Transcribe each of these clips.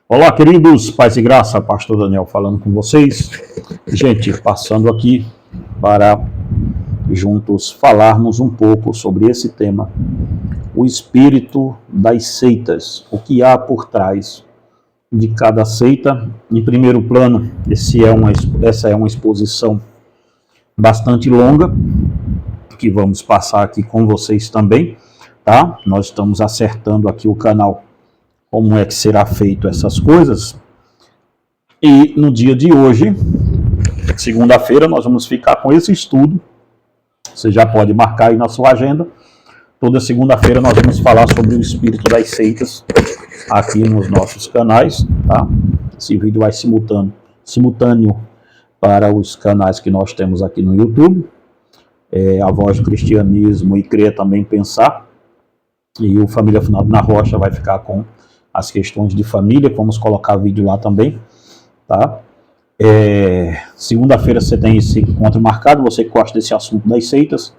Olá, queridos, paz e graça, pastor Daniel falando com vocês. Gente, passando aqui para juntos falarmos um pouco sobre esse tema, o espírito das seitas, o que há por trás de cada seita. Em primeiro plano, essa é uma exposição bastante longa, que vamos passar aqui com vocês também, tá? Nós estamos acertando aqui o canal como é que será feito essas coisas. E no dia de hoje, segunda-feira, nós vamos ficar com esse estudo. Você já pode marcar aí na sua agenda. Toda segunda-feira nós vamos falar sobre o espírito das seitas aqui nos nossos canais, tá? Esse vídeo vai simultâneo para os canais que nós temos aqui no YouTube. A Voz do Cristianismo e Crer Também Pensar. E o Família Afinado na Rocha vai ficar com as questões de família, vamos colocar vídeo lá também, tá? Segunda-feira você tem esse encontro marcado, você que gosta desse assunto das seitas,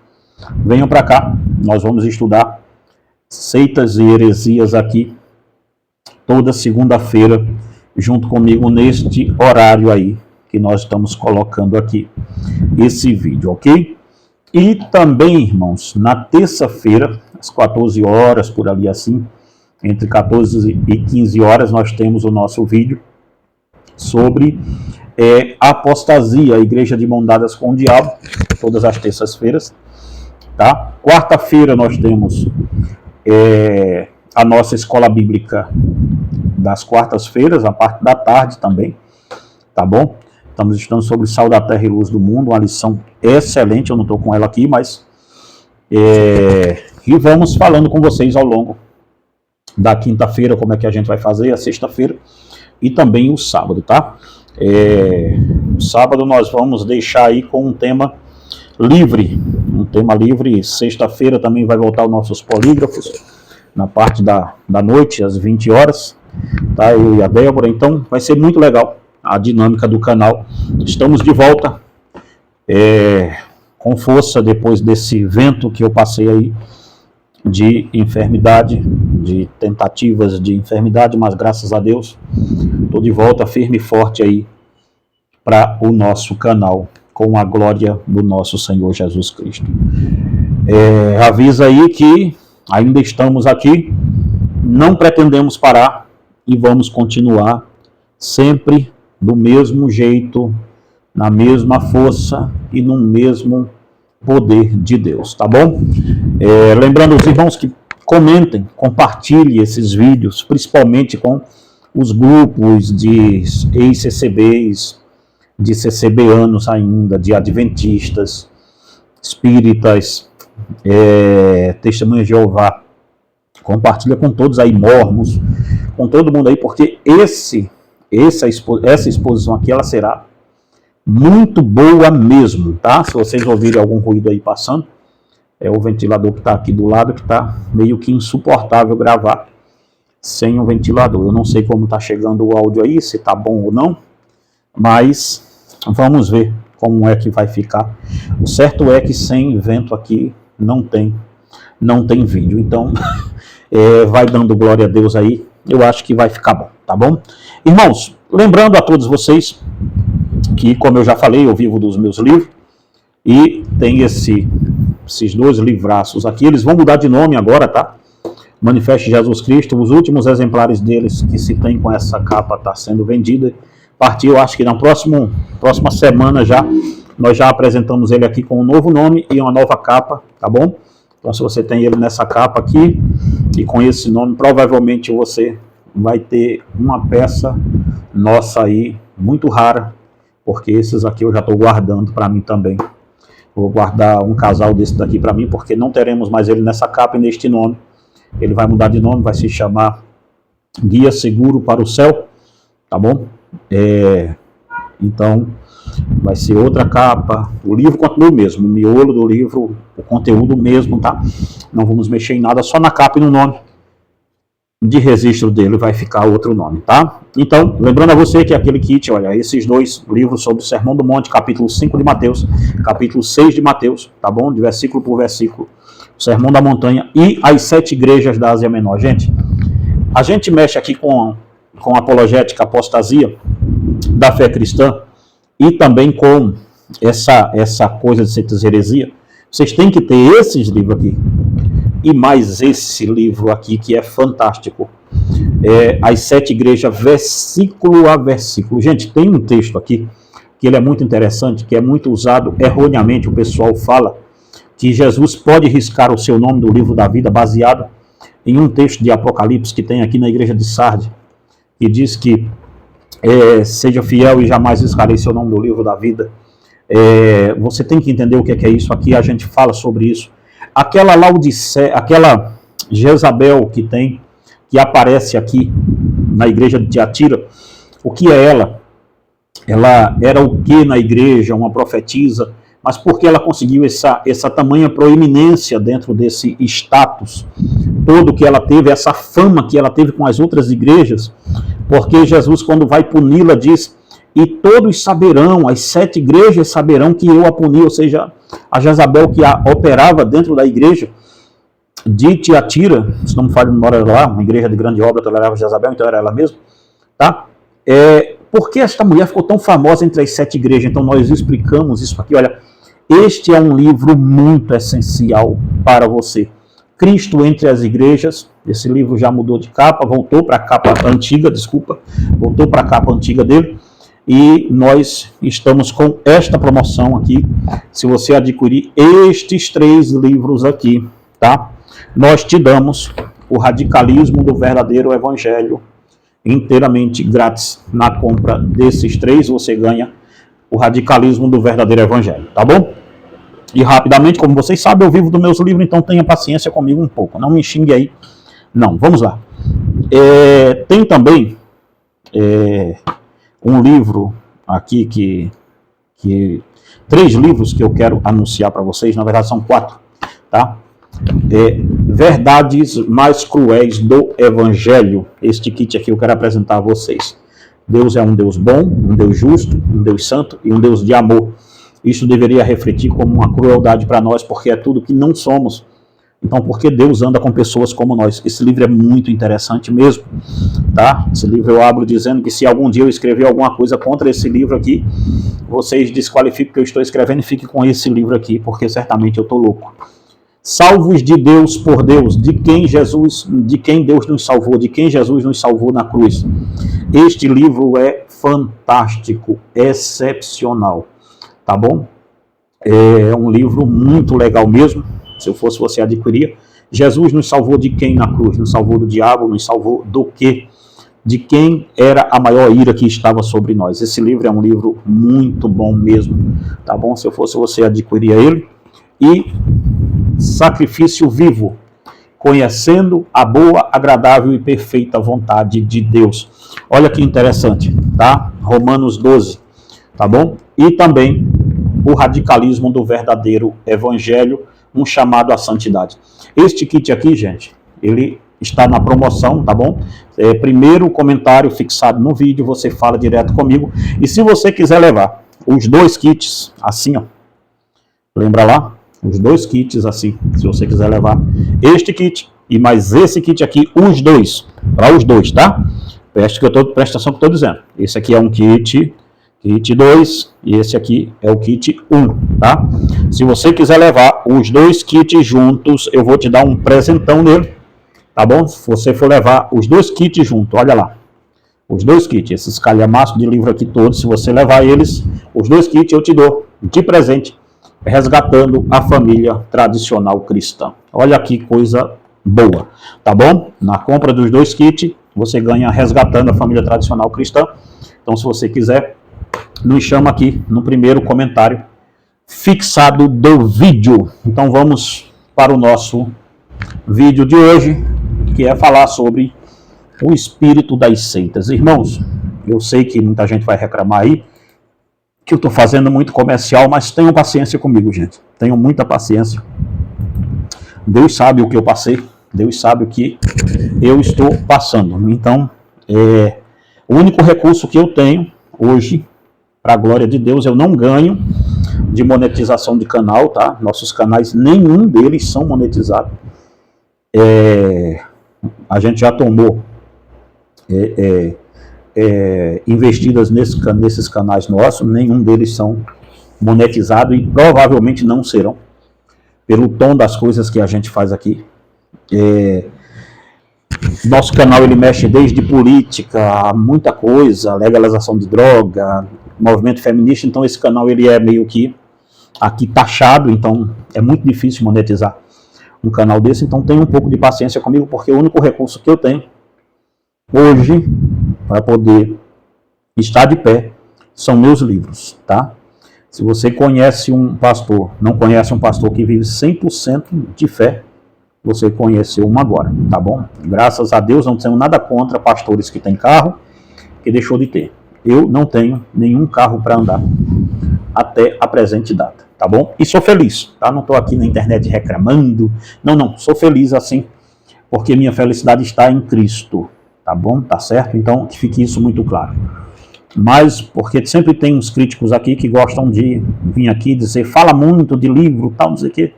venham para cá, nós vamos estudar seitas e heresias aqui, toda segunda-feira, junto comigo neste horário aí, que nós estamos colocando aqui, esse vídeo, ok? E também, irmãos, na terça-feira, às 14 horas, por ali assim, entre 14 e 15 horas, nós temos o nosso vídeo sobre apostasia, a igreja de mão dadas com o diabo, todas as terças-feiras, tá? Quarta-feira nós temos a nossa escola bíblica das quartas-feiras, a parte da tarde também, tá bom? Estamos estudando sobre Sal da Terra e Luz do Mundo, uma lição excelente, eu não estou com ela aqui, mas e vamos falando com vocês ao longo da quinta-feira, como é que a gente vai fazer, a sexta-feira e também o sábado, tá? Sábado nós vamos deixar aí com um tema livre, sexta-feira também vai voltar os nossos polígrafos, na parte da noite, às 20 horas, tá? Eu e a Débora, então vai ser muito legal a dinâmica do canal. Estamos de volta, com força depois desse vento que eu passei aí, de enfermidade, de tentativas de enfermidade, mas graças a Deus, estou de volta firme e forte aí para o nosso canal, com a glória do nosso Senhor Jesus Cristo. Avisa aí que ainda estamos aqui, não pretendemos parar e vamos continuar sempre do mesmo jeito, na mesma força e no mesmo poder de Deus, tá bom? Lembrando os irmãos que comentem, compartilhem esses vídeos, principalmente com os grupos de ex-CCBs, de CCBanos ainda, de adventistas, espíritas, testemunhas de Jeová. Compartilha com todos aí, mormons, com todo mundo aí, porque essa exposição aqui, ela será muito boa mesmo, tá? Se vocês ouvirem algum ruído aí passando, é o ventilador que está aqui do lado, que está meio que insuportável gravar sem o ventilador. Eu não sei como está chegando o áudio aí, se está bom ou não, mas vamos ver como é que vai ficar. O certo é que sem vento aqui não tem vídeo, então vai dando glória a Deus aí, eu acho que vai ficar bom, tá bom? Irmãos, lembrando a todos vocês que, como eu já falei, eu vivo dos meus livros, e tem esses dois livraços aqui, eles vão mudar de nome agora, tá? Manifeste Jesus Cristo, os últimos exemplares deles que se tem com essa capa está sendo vendida. Partiu, acho que na próxima semana já, nós já apresentamos ele aqui com um novo nome e uma nova capa, tá bom? Então se você tem ele nessa capa aqui, e com esse nome, provavelmente você vai ter uma peça nossa aí, muito rara, porque esses aqui eu já estou guardando para mim também. Vou guardar um casal desse daqui para mim, porque não teremos mais ele nessa capa e neste nome. Ele vai mudar de nome, vai se chamar Guia Seguro para o Céu, tá bom? Então, vai ser outra capa. O livro continua o mesmo, o miolo do livro, o conteúdo mesmo, tá? Não vamos mexer em nada, só na capa e no nome. De registro dele vai ficar outro nome, tá? Então, lembrando a você que aquele kit, olha, esses dois livros sobre o Sermão do Monte, capítulo 5 de Mateus, capítulo 6 de Mateus, tá bom? De versículo por versículo, o Sermão da Montanha e as 7 igrejas da Ásia Menor. Gente, a gente mexe aqui com com apologética, apostasia da fé cristã e também com essa coisa de ciência heresia, vocês têm que ter esses livros aqui. E mais esse livro aqui, que é fantástico. As 7 igrejas, versículo a versículo. Gente, tem um texto aqui, que ele é muito interessante, que é muito usado erroneamente. O pessoal fala que Jesus pode riscar o seu nome do livro da vida, baseado em um texto de Apocalipse que tem aqui na igreja de Sardes, que diz que seja fiel e jamais riscarei seu nome do livro da vida. Você tem que entender o que é isso. Aqui a gente fala sobre isso. Aquela Laodiceia, aquela Jezabel que aparece aqui na igreja de Tiatira, o que é ela? Ela era o que na igreja? Uma profetisa. Mas por que ela conseguiu essa tamanha proeminência dentro desse status todo que ela teve, essa fama que ela teve com as outras igrejas? Porque Jesus, quando vai puni-la, diz: e todos saberão, as 7 igrejas saberão que eu a puni, ou seja, a Jezabel que a operava dentro da igreja de Tiatira, se não me falha a memória lá, uma igreja de grande obra, tolerava Jezabel, então era ela mesma, tá? Por que esta mulher ficou tão famosa entre as 7 igrejas? Então nós explicamos isso aqui. Olha, este é um livro muito essencial para você. Cristo entre as igrejas. Esse livro já mudou de capa, voltou para a capa antiga, voltou para a capa antiga dele. E nós estamos com esta promoção aqui. Se você adquirir estes 3 livros aqui, tá? Nós te damos o Radicalismo do Verdadeiro Evangelho inteiramente grátis. Na compra desses 3, você ganha o Radicalismo do Verdadeiro Evangelho, tá bom? E rapidamente, como vocês sabem, eu vivo dos meus livros, então tenha paciência comigo um pouco. Não me xingue aí. Não, vamos lá. Tem também um livro aqui que 3 livros que eu quero anunciar para vocês. Na verdade são 4, tá? Verdades mais cruéis do Evangelho. Este kit aqui eu quero apresentar a vocês. Deus é um Deus bom, um Deus justo, um Deus santo e um Deus de amor. Isso deveria refletir como uma crueldade para nós, porque é tudo que não somos. Então, por que Deus anda com pessoas como nós? Esse livro é muito interessante mesmo, tá? Esse livro eu abro dizendo que se algum dia eu escrever alguma coisa contra esse livro aqui, vocês desqualifiquem o que eu estou escrevendo e fiquem com esse livro aqui, porque certamente eu estou louco. Salvos de Deus por Deus, de quem Deus nos salvou, de quem Jesus nos salvou na cruz. Este livro é fantástico, excepcional, tá bom? É um livro muito legal mesmo. Se eu fosse você, adquirir. Jesus nos salvou de quem na cruz? Nos salvou do diabo, nos salvou do quê? De quem era a maior ira que estava sobre nós. Esse livro é um livro muito bom mesmo, tá bom? Se eu fosse você, adquirir ele. E Sacrifício Vivo, conhecendo a boa, agradável e perfeita vontade de Deus. Olha que interessante, tá? Romanos 12, tá bom? E também o Radicalismo do Verdadeiro Evangelho, um chamado à santidade. Este kit aqui, gente, ele está na promoção, tá bom? Primeiro comentário fixado no vídeo, você fala direto comigo. E se você quiser levar os 2 kits, assim, ó, lembra lá? Os 2 kits assim, se você quiser levar este kit e mais esse kit aqui, os 2, para os 2, tá? Presta atenção que eu estou dizendo. Esse aqui é um kit 2 e esse aqui é o kit 1, tá? Se você quiser levar os 2 kits juntos, eu vou te dar um presentão nele, tá bom? Se você for levar os 2 kits juntos, olha lá, os 2 kits, esses calhamaços de livro aqui todos, se você levar eles, os 2 kits eu te dou de presente, resgatando a família tradicional cristã. Olha que coisa boa, tá bom? Na compra dos 2 kits, você ganha resgatando a família tradicional cristã. Então, se você quiser, nos chama aqui no primeiro comentário fixado do vídeo. Então vamos para o nosso vídeo de hoje, que é falar sobre o espírito das seitas. Irmãos, eu sei que muita gente vai reclamar aí que eu estou fazendo muito comercial, mas tenham paciência comigo, gente. Tenham muita paciência. Deus sabe o que eu passei, Deus sabe o que eu estou passando. Então, o único recurso que eu tenho hoje, para a glória de Deus, eu não ganho de monetização de canal, tá? Nossos canais, nenhum deles são monetizados. A gente já tomou investidas nesses canais nossos, nenhum deles são monetizados e provavelmente não serão, pelo tom das coisas que a gente faz aqui. Nosso canal ele mexe desde política, muita coisa, legalização de droga, movimento feminista, então esse canal ele é meio que aqui taxado, então é muito difícil monetizar um canal desse, então tenha um pouco de paciência comigo, porque o único recurso que eu tenho hoje para poder estar de pé são meus livros, tá? Se você conhece um pastor, não conhece um pastor que vive 100% de fé, você conheceu um agora, tá bom? Graças a Deus, não tenho nada contra pastores que têm carro, que deixou de ter. Eu não tenho nenhum carro para andar até a presente data, tá bom? E sou feliz, tá? Não estou aqui na internet reclamando, não, sou feliz assim, porque minha felicidade está em Cristo, tá bom? Tá certo? Então, que fique isso muito claro. Mas, porque sempre tem uns críticos aqui que gostam de vir aqui dizer, fala muito de livro, tal, não sei o quê.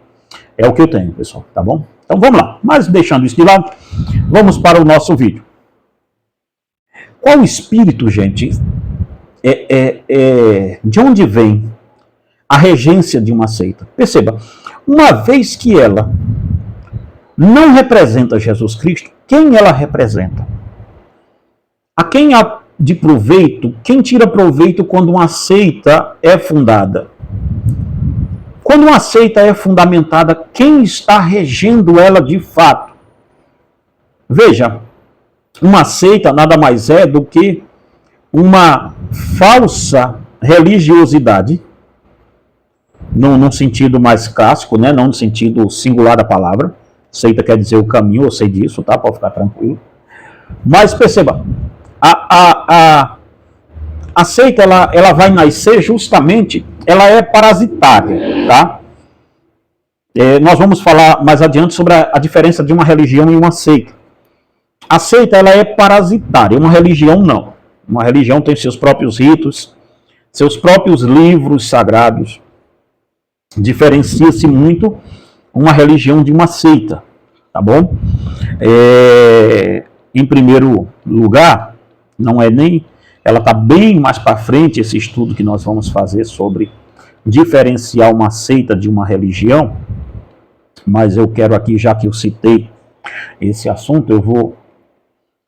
É o que eu tenho, pessoal, tá bom? Então vamos lá, mas deixando isso de lado, vamos para o nosso vídeo. Qual espírito, gente, de onde vem a regência de uma seita? Perceba, uma vez que ela não representa Jesus Cristo, quem ela representa? A quem há de proveito, quem tira proveito quando uma seita é fundada? Quando uma seita é fundamentada, quem está regendo ela de fato? Veja, uma seita nada mais é do que uma falsa religiosidade, num sentido mais clássico, né? Não no sentido singular da palavra. Seita quer dizer o caminho, eu sei disso, tá? Pode ficar tranquilo. Mas perceba, a seita ela vai nascer justamente, ela é parasitária, tá? Nós vamos falar mais adiante sobre a diferença de uma religião e uma seita. A seita ela é parasitária, uma religião não. Uma religião tem seus próprios ritos, seus próprios livros sagrados. Diferencia-se muito uma religião de uma seita, tá bom? Em primeiro lugar, não é nem... Ela está bem mais para frente, esse estudo que nós vamos fazer sobre diferenciar uma seita de uma religião, mas eu quero aqui, já que eu citei esse assunto, eu vou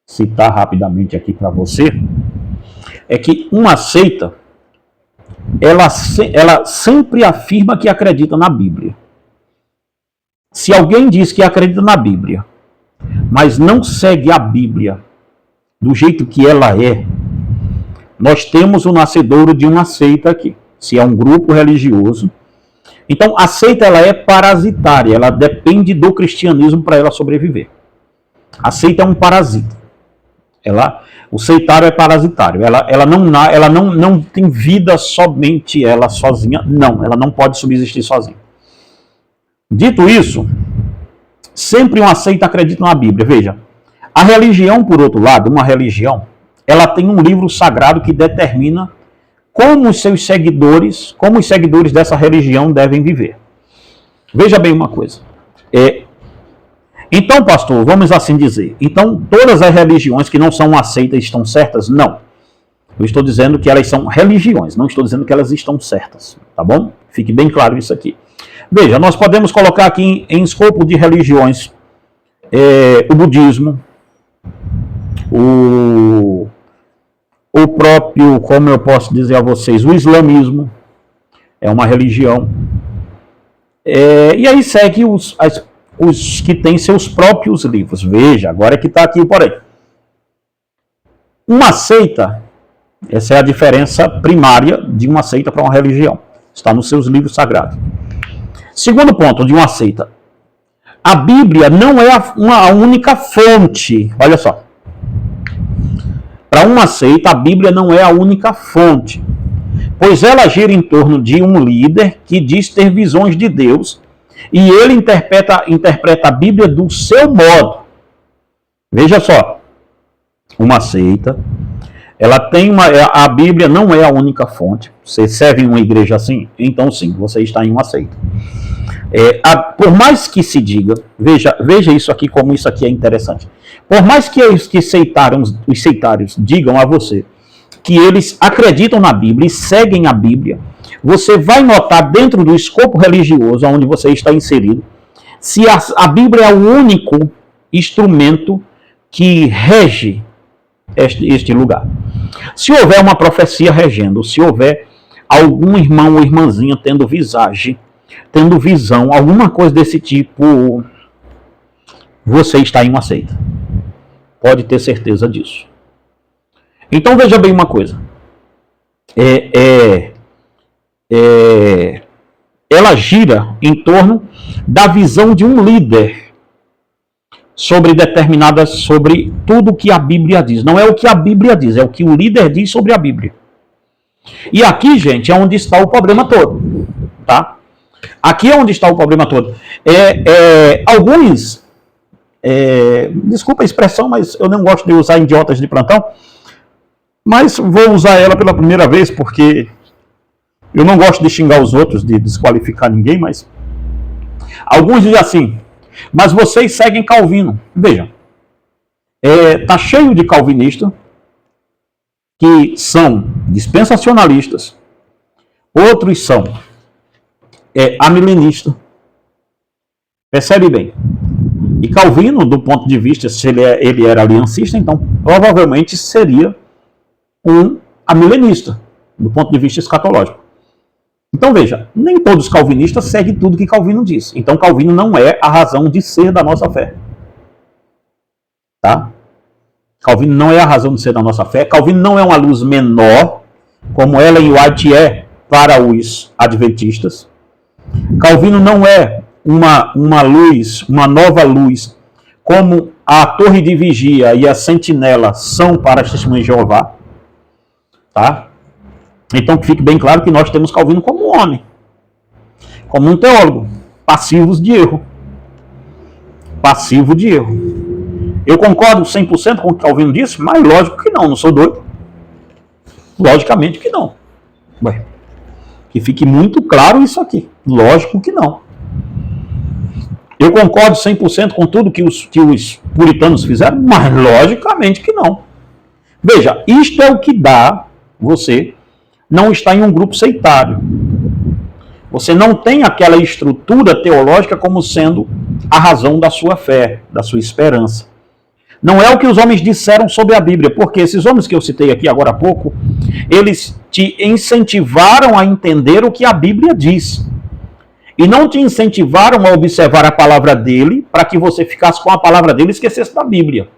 citar rapidamente aqui para você, é que uma seita, ela sempre afirma que acredita na Bíblia. Se alguém diz que acredita na Bíblia, mas não segue a Bíblia do jeito que ela é, nós temos o nascedouro de uma seita aqui. Se é um grupo religioso. Então, a seita ela é parasitária. Ela depende do cristianismo para ela sobreviver. A seita é um parasita. O seitário é parasitário. Ela não tem vida somente ela sozinha. Não, ela não pode subsistir sozinha. Dito isso, sempre uma seita acredita na Bíblia. Veja, a religião, por outro lado, uma religião, ela tem um livro sagrado que determina como os seguidores dessa religião devem viver. Veja bem uma coisa. Então, pastor, vamos assim dizer, então todas as religiões que não são aceitas estão certas? Não. Eu estou dizendo que elas são religiões, não estou dizendo que elas estão certas, tá bom? Fique bem claro isso aqui. Veja, nós podemos colocar aqui em escopo de religiões o budismo, o próprio, como eu posso dizer a vocês, o islamismo é uma religião. E aí segue os que têm seus próprios livros. Veja, agora é que está aqui o porém. Uma seita, essa é a diferença primária de uma seita para uma religião. Está nos seus livros sagrados. Segundo ponto de uma seita. A Bíblia não é a única fonte. Olha só. Para uma seita, a Bíblia não é a única fonte, pois ela gira em torno de um líder que diz ter visões de Deus e ele interpreta a Bíblia do seu modo. Veja só, uma seita, a Bíblia não é a única fonte. Você serve em uma igreja assim? Então sim, você está em uma seita. Por mais que se diga, veja isso aqui, como isso aqui é interessante. Por mais que os sectários digam a você que eles acreditam na Bíblia e seguem a Bíblia, você vai notar dentro do escopo religioso onde você está inserido, se a Bíblia é o único instrumento que rege este lugar. Se houver uma profecia regendo, se houver algum irmão ou irmãzinha tendo visão, alguma coisa desse tipo, você está em uma seita. Pode ter certeza disso. Então veja bem uma coisa. Ela gira em torno da visão de um líder sobre tudo que a Bíblia diz. Não é o que a Bíblia diz, é o que o líder diz sobre a Bíblia. E aqui, gente, é onde está o problema todo, tá? Aqui é onde está o problema todo. Desculpa a expressão, mas eu não gosto de usar idiotas de plantão, mas vou usar ela pela primeira vez, porque eu não gosto de xingar os outros, de desqualificar ninguém, mas alguns dizem assim, mas vocês seguem Calvino. Vejam, tá cheio de calvinistas que são dispensacionalistas, outros são amilenistas. Percebe bem? E Calvino, do ponto de vista, se ele era aliancista, então provavelmente seria um amilenista, do ponto de vista escatológico. Então veja, nem todos os calvinistas seguem tudo que Calvino diz. Então Calvino não é a razão de ser da nossa fé. Tá? Calvino não é a razão de ser da nossa fé. Calvino não é uma luz menor, como Ellen White é para os adventistas. Calvino não é uma luz, uma nova luz, como a torre de vigia e a sentinela são para as testemunhas de Jeová. Tá? Então que fique bem claro que nós temos Calvino como um homem, como um teólogo, passivos de erro. Passivo de erro. Eu concordo 100% com o que Calvino disse, mas lógico que não sou doido. Logicamente que não. Ué, que fique muito claro isso aqui. Lógico que não. Eu concordo 100% com tudo que os puritanos fizeram, mas logicamente que não. Veja, isto é o que dá você não estar em um grupo sectário. Você não tem aquela estrutura teológica como sendo a razão da sua fé, da sua esperança. Não é o que os homens disseram sobre a Bíblia, porque esses homens que eu citei aqui agora há pouco, eles te incentivaram a entender o que a Bíblia diz. E não te incentivaram a observar a palavra dele para que você ficasse com a palavra dele e esquecesse da Bíblia.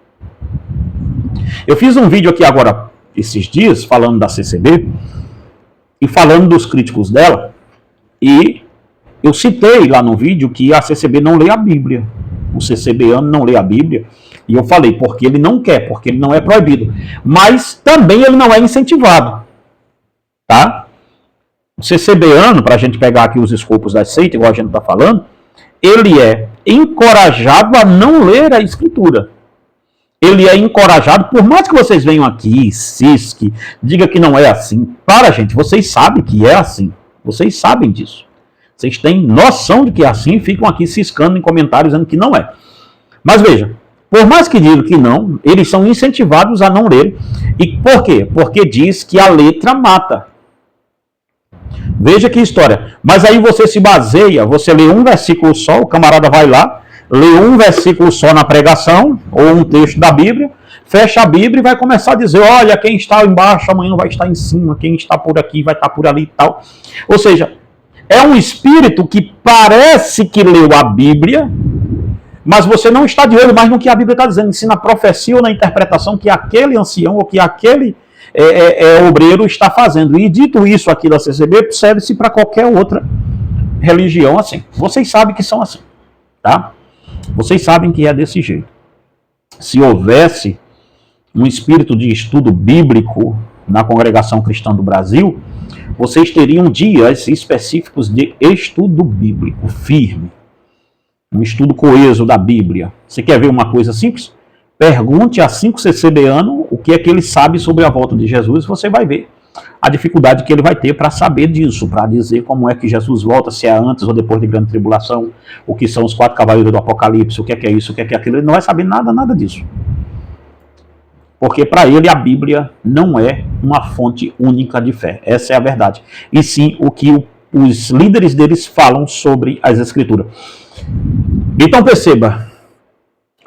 Eu fiz um vídeo aqui agora, esses dias, falando da CCB e falando dos críticos dela, e eu citei lá no vídeo que a CCB não lê a Bíblia. O CCBano não lê a Bíblia. E eu falei, porque ele não quer, porque ele não é proibido. Mas também ele não é incentivado. Tá? O CCBano, para a gente pegar aqui os escopos da seita, igual a gente está falando, ele é encorajado a não ler a Escritura. Ele é encorajado, por mais que vocês venham aqui, cisque, diga que não é assim. Para, gente, vocês sabem que é assim. Vocês sabem disso. Vocês têm noção de que é assim e ficam aqui ciscando em comentários dizendo que não é. Mas veja, por mais que digam que não, eles são incentivados a não ler. E por quê? Porque diz que a letra mata. Veja que história. Mas aí você se baseia, você lê um versículo só, o camarada vai lá, lê um versículo só na pregação, ou um texto da Bíblia, fecha a Bíblia e vai começar a dizer, olha, quem está embaixo amanhã vai estar em cima, quem está por aqui vai estar por ali e tal. Ou seja, é um espírito que parece que leu a Bíblia, mas você não está de olho mais no que a Bíblia está dizendo, se na profecia ou na interpretação que aquele ancião ou que aquele obreiro está fazendo. E dito isso aqui da CCB, serve-se para qualquer outra religião assim. Vocês sabem que são assim, tá? Vocês sabem que é desse jeito. Se houvesse um espírito de estudo bíblico na Congregação Cristã do Brasil, vocês teriam dias específicos de estudo bíblico firme. Um estudo coeso da Bíblia. Você quer ver uma coisa simples? Pergunte a 5 CCBano o que é que ele sabe sobre a volta de Jesus, você vai ver a dificuldade que ele vai ter para saber disso, para dizer como é que Jesus volta, se é antes ou depois de grande tribulação, o que são os 4 cavaleiros do Apocalipse, o que é isso, o que é aquilo. Ele não vai saber nada disso. Porque para ele a Bíblia não é uma fonte única de fé. Essa é a verdade. E sim o que os líderes deles falam sobre as Escrituras. Então perceba,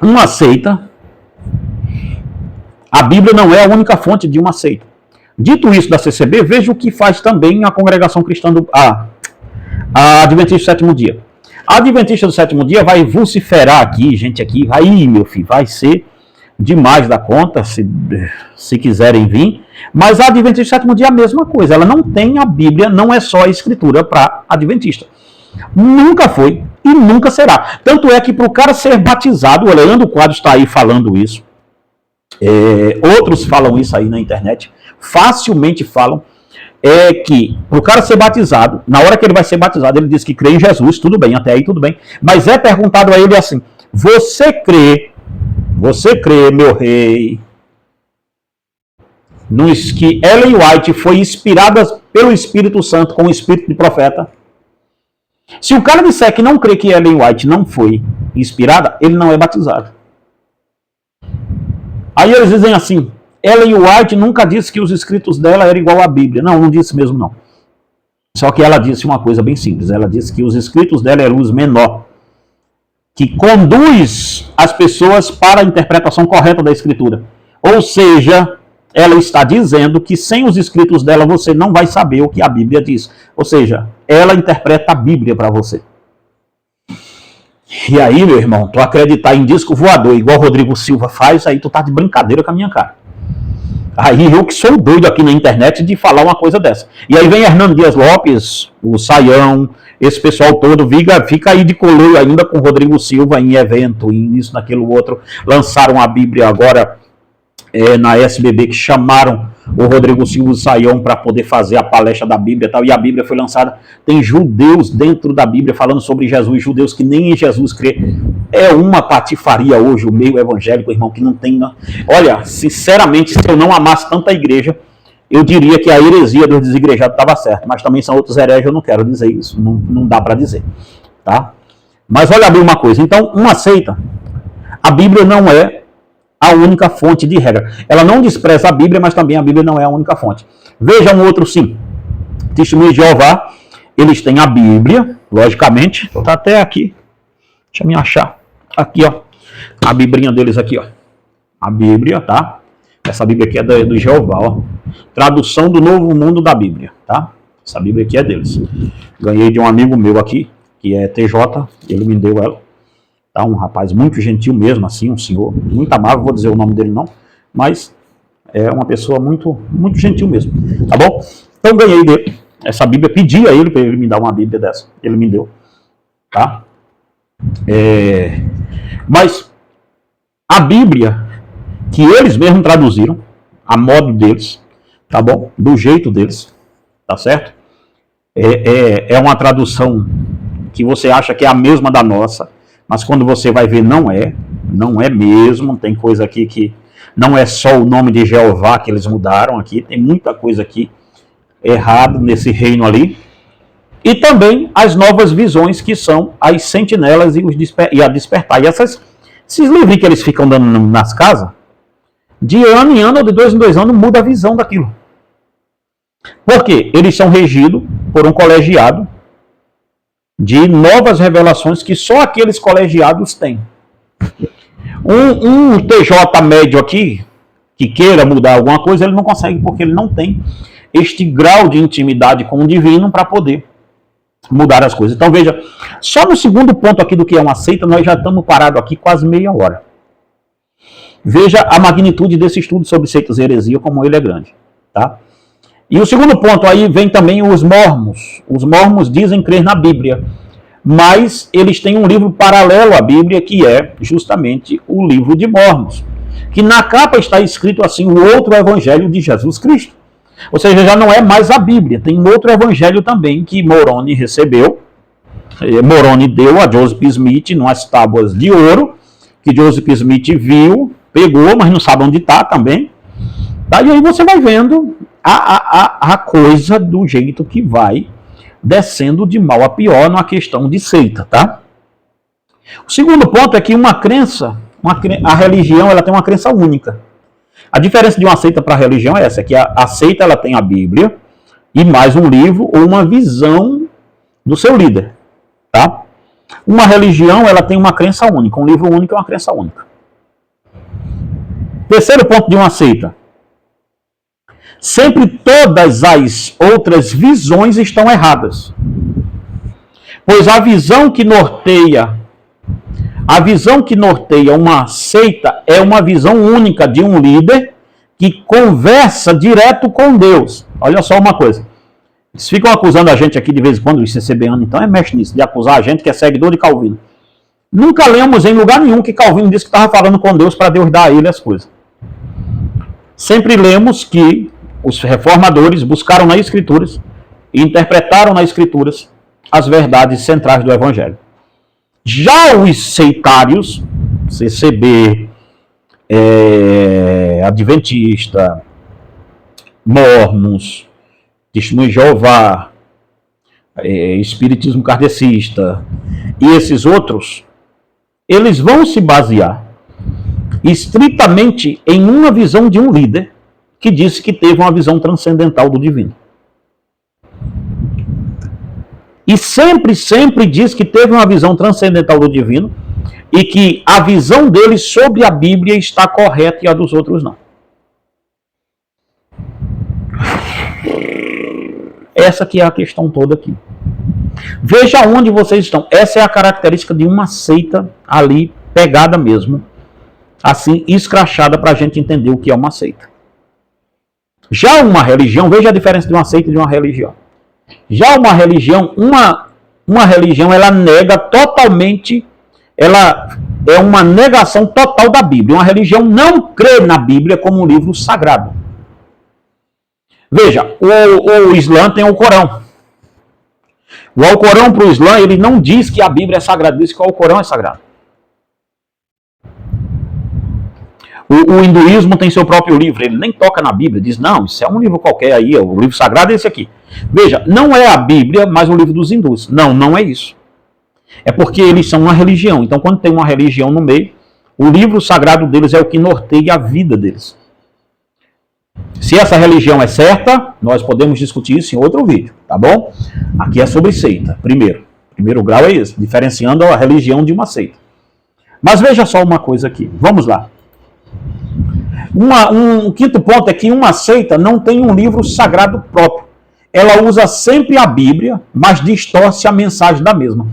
uma seita, a Bíblia não é a única fonte de uma seita. Dito isso da CCB, veja o que faz também a congregação cristã a Adventista do Sétimo Dia. A Adventista do Sétimo Dia vai vociferar aqui, gente aqui, aí meu filho, vai ser demais da conta, se quiserem vir, mas a Adventista do Sétimo Dia é a mesma coisa, ela não tem a Bíblia, não é só a Escritura para Adventista. Nunca foi e nunca será. Tanto é que para o cara ser batizado, o Leandro Quadros está aí falando isso, outros falam isso aí na internet, facilmente falam, que para o cara ser batizado, na hora que ele vai ser batizado, ele diz que crê em Jesus, tudo bem, até aí tudo bem, mas é perguntado a ele assim, você crê, meu rei, que Ellen White foi inspirada pelo Espírito Santo com o espírito de profeta? Se o cara disser que não crê que Ellen White não foi inspirada, ele não é batizado. Aí eles dizem assim, Ellen White nunca disse que os escritos dela eram igual à Bíblia. Não disse mesmo não. Só que ela disse uma coisa bem simples, ela disse que os escritos dela é luz menor, que conduz as pessoas para a interpretação correta da Escritura. Ou seja, ela está dizendo que sem os escritos dela você não vai saber o que a Bíblia diz. Ou seja, ela interpreta a Bíblia para você. E aí, meu irmão, tu acreditar em disco voador igual o Rodrigo Silva faz, aí tu tá de brincadeira com a minha cara. Aí eu que sou doido aqui na internet de falar uma coisa dessa. E aí vem Hernando Dias Lopes, o Saião, esse pessoal todo, fica aí de coleio ainda com o Rodrigo Silva em evento, em isso, naquilo outro. Lançaram a Bíblia agora na SBB, que chamaram o Rodrigo Silva e o Saião para poder fazer a palestra da Bíblia e tal. E a Bíblia foi lançada. Tem judeus dentro da Bíblia falando sobre Jesus, judeus que nem em Jesus crê. É uma patifaria hoje o meio evangélico, irmão, que não tem... Olha, sinceramente, se eu não amasse tanta igreja, eu diria que a heresia dos desigrejados estava certa, mas também são outros hereges, eu não quero dizer isso, não dá para dizer, tá? Mas olha bem uma coisa, então, uma seita, a Bíblia não é a única fonte de regra. Ela não despreza a Bíblia, mas também a Bíblia não é a única fonte. Veja um outro sim, Testemunho de Jeová, eles têm a Bíblia, logicamente, está até aqui, deixa eu me achar, aqui ó, a Biblinha deles aqui ó, a Bíblia, tá? Essa Bíblia aqui é do Jeová, ó. Tradução do Novo Mundo da Bíblia, tá? Essa Bíblia aqui é deles. Ganhei de um amigo meu aqui, que é TJ, ele me deu ela. Tá? Um rapaz muito gentil mesmo, assim, um senhor muito amável, vou dizer o nome dele não, mas é uma pessoa muito, muito gentil mesmo, tá bom? Então ganhei dele essa Bíblia, pedi a ele para ele me dar uma Bíblia dessa, ele me deu, tá? Mas a Bíblia que eles mesmos traduziram, a modo deles, tá bom? Do jeito deles, tá certo? É uma tradução que você acha que é a mesma da nossa, mas quando você vai ver não é mesmo, tem coisa aqui que não é só o nome de Jeová que eles mudaram aqui, tem muita coisa aqui errada nesse reino ali, e também as novas visões que são as sentinelas e a despertar, e esses livros que eles ficam dando nas casas, de ano em ano ou de 2 em 2 anos muda a visão daquilo. Por quê? Eles são regidos por um colegiado de novas revelações que só aqueles colegiados têm. Um TJ médio aqui, que queira mudar alguma coisa, ele não consegue, porque ele não tem este grau de intimidade com o divino para poder mudar as coisas. Então veja, só no segundo ponto aqui do que é uma seita, nós já estamos parados aqui quase meia hora. Veja a magnitude desse estudo sobre seitas e heresia, como ele é grande, tá? E o segundo ponto aí vem também os mormons. Os mormons dizem crer na Bíblia, mas eles têm um livro paralelo à Bíblia, que é justamente o livro de Mormons, que na capa está escrito assim, o outro evangelho de Jesus Cristo. Ou seja, já não é mais a Bíblia, tem outro evangelho também que Moroni recebeu, Moroni deu a Joseph Smith nas tábuas de ouro, que Joseph Smith viu, pegou, mas não sabe onde está também. Tá? E aí você vai vendo a coisa do jeito que vai descendo de mal a pior na questão de seita, tá? O segundo ponto é que uma crença, a religião, ela tem uma crença única. A diferença de uma seita para a religião é essa, que a seita ela tem a Bíblia e mais um livro ou uma visão do seu líder, tá? Uma religião, ela tem uma crença única, um livro único é uma crença única. Terceiro ponto de uma seita. Sempre todas as outras visões estão erradas. Pois a visão que norteia uma seita é uma visão única de um líder que conversa direto com Deus. Olha só uma coisa. Eles ficam acusando a gente aqui de vez em quando, os CCBanos, então mexe nisso, de acusar a gente que é seguidor de Calvino. Nunca lemos em lugar nenhum que Calvino disse que estava falando com Deus para Deus dar a ele as coisas. Sempre lemos que os reformadores buscaram nas Escrituras e interpretaram nas Escrituras as verdades centrais do Evangelho. Já os seitários, CCB, Adventista, Mormons, Testemunho de Jeová, Espiritismo Kardecista e esses outros, eles vão se basear estritamente em uma visão de um líder que disse que teve uma visão transcendental do divino. E sempre diz que teve uma visão transcendental do divino e que a visão dele sobre a Bíblia está correta e a dos outros não. Essa que é a questão toda aqui. Veja onde vocês estão. Essa é a característica de uma seita ali, pegada mesmo, assim, escrachada para a gente entender o que é uma seita. Já uma religião, veja a diferença de uma seita e de uma religião. Já uma religião, uma religião, ela nega totalmente, ela é uma negação total da Bíblia. Uma religião não crê na Bíblia como um livro sagrado. Veja, o Islã tem o Corão. O Alcorão para o Islã, ele não diz que a Bíblia é sagrada, diz que o Alcorão é sagrado. O hinduísmo tem seu próprio livro, ele nem toca na Bíblia, diz, não, isso é um livro qualquer aí, o livro sagrado é esse aqui. Veja, não é a Bíblia, mas o livro dos hindus. Não é isso. É porque eles são uma religião, então quando tem uma religião no meio, o livro sagrado deles é o que norteia a vida deles. Se essa religião é certa, nós podemos discutir isso em outro vídeo, tá bom? Aqui é sobre seita, primeiro grau é esse, diferenciando a religião de uma seita. Mas veja só uma coisa aqui, vamos lá. Um quinto ponto é que uma seita não tem um livro sagrado próprio. Ela usa sempre a Bíblia, mas distorce a mensagem da mesma.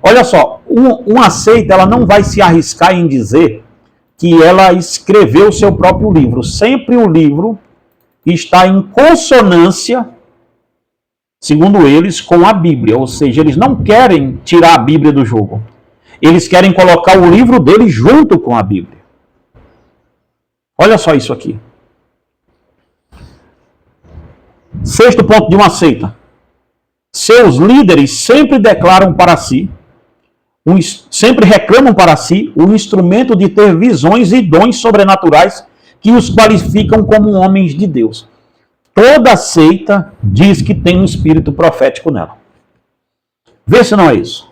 Olha só, uma seita ela não vai se arriscar em dizer que ela escreveu o seu próprio livro. Sempre o livro está em consonância, segundo eles, com a Bíblia. Ou seja, eles não querem tirar a Bíblia do jogo. Eles querem colocar o livro deles junto com a Bíblia. Olha só isso aqui. Sexto ponto de uma seita. Seus líderes sempre declaram para si, sempre reclamam para si o instrumento de ter visões e dons sobrenaturais que os qualificam como homens de Deus. Toda seita diz que tem um espírito profético nela. Vê se não é isso.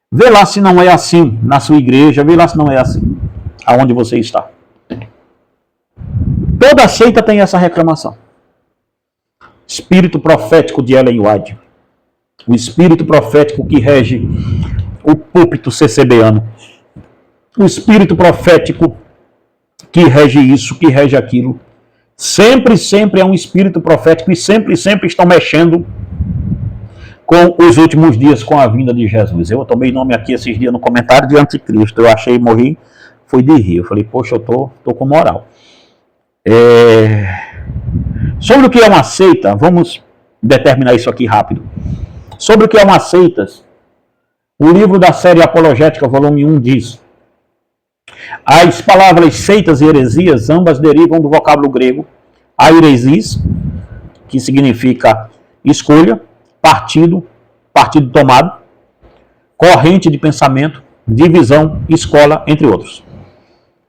Vê lá se não é assim na sua igreja, vê lá se não é assim aonde você está. Toda seita tem essa reclamação. Espírito profético de Ellen White. O espírito profético que rege o púlpito CCBano. O espírito profético que rege isso, que rege aquilo. Sempre é um espírito profético e sempre estão mexendo com os últimos dias, com a vinda de Jesus. Eu tomei nome aqui esses dias no comentário de anticristo. Eu achei, morri, foi de rir. Eu falei, poxa, eu tô com moral. Sobre o que é uma seita, vamos determinar isso aqui rápido. Sobre o que é uma seita, o livro da série Apologética, volume 1, diz: as palavras seitas e heresias, ambas derivam do vocábulo grego airesis, que significa escolha, partido tomado, corrente de pensamento, divisão, escola, entre outros.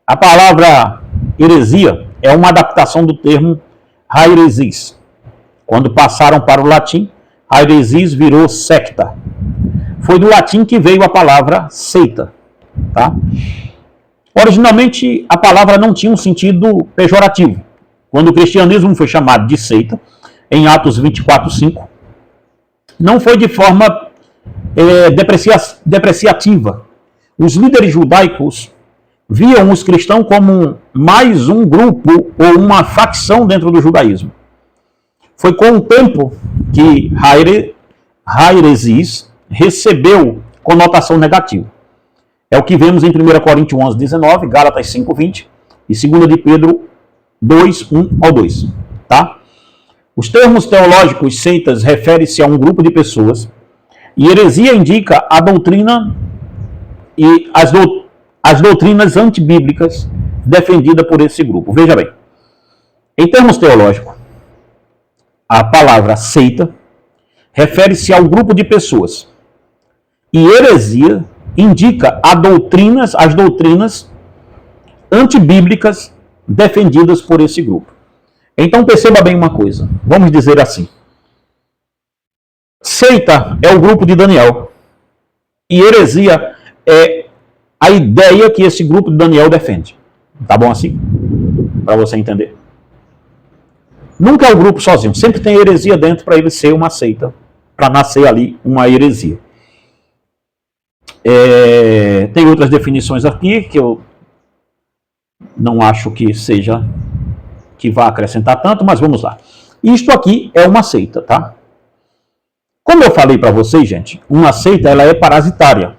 A palavra heresia é uma adaptação do termo Hairesis. Quando passaram para o latim, Hairesis virou secta. Foi do latim que veio a palavra seita. Tá? Originalmente, a palavra não tinha um sentido pejorativo. Quando o cristianismo foi chamado de seita, em Atos 24:5, não foi de forma depreciativa. Os líderes judaicos viam os cristãos como mais um grupo ou uma facção dentro do judaísmo. Foi com o tempo que Hairesis recebeu conotação negativa. É o que vemos em 1 Coríntios 11:19, Gálatas 5:20 e 2 de Pedro 2:1-2. Tá? Os termos teológicos seitas referem-se a um grupo de pessoas e heresia indica a doutrina e as doutrinas antibíblicas defendidas por esse grupo. Veja bem, em termos teológicos, a palavra seita refere-se ao grupo de pessoas e heresia indica as doutrinas antibíblicas defendidas por esse grupo. Então perceba bem uma coisa, vamos dizer assim, seita é o grupo de Daniel e heresia é a ideia que esse grupo de Daniel defende. Tá bom assim? Para você entender. Nunca é o grupo sozinho, sempre tem heresia dentro para ele ser uma seita, para nascer ali uma heresia. Tem outras definições aqui que eu não acho que vá acrescentar tanto, mas vamos lá. Isto aqui é uma seita, tá? Como eu falei para vocês, gente, uma seita ela é parasitária.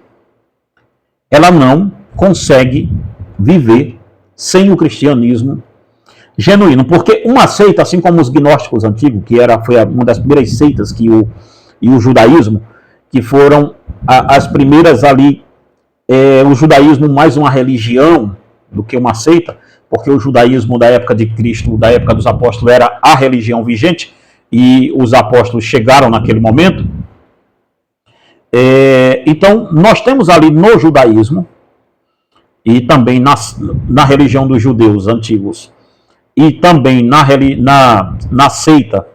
Ela não consegue viver sem o cristianismo genuíno, porque uma seita, assim como os gnósticos antigos, foi uma das primeiras seitas e o judaísmo, que foram as primeiras ali, o judaísmo mais uma religião do que uma seita, porque o judaísmo da época de Cristo, da época dos apóstolos, era a religião vigente, e os apóstolos chegaram naquele momento. Então, nós temos ali no judaísmo, e também na religião dos judeus antigos, e também na seita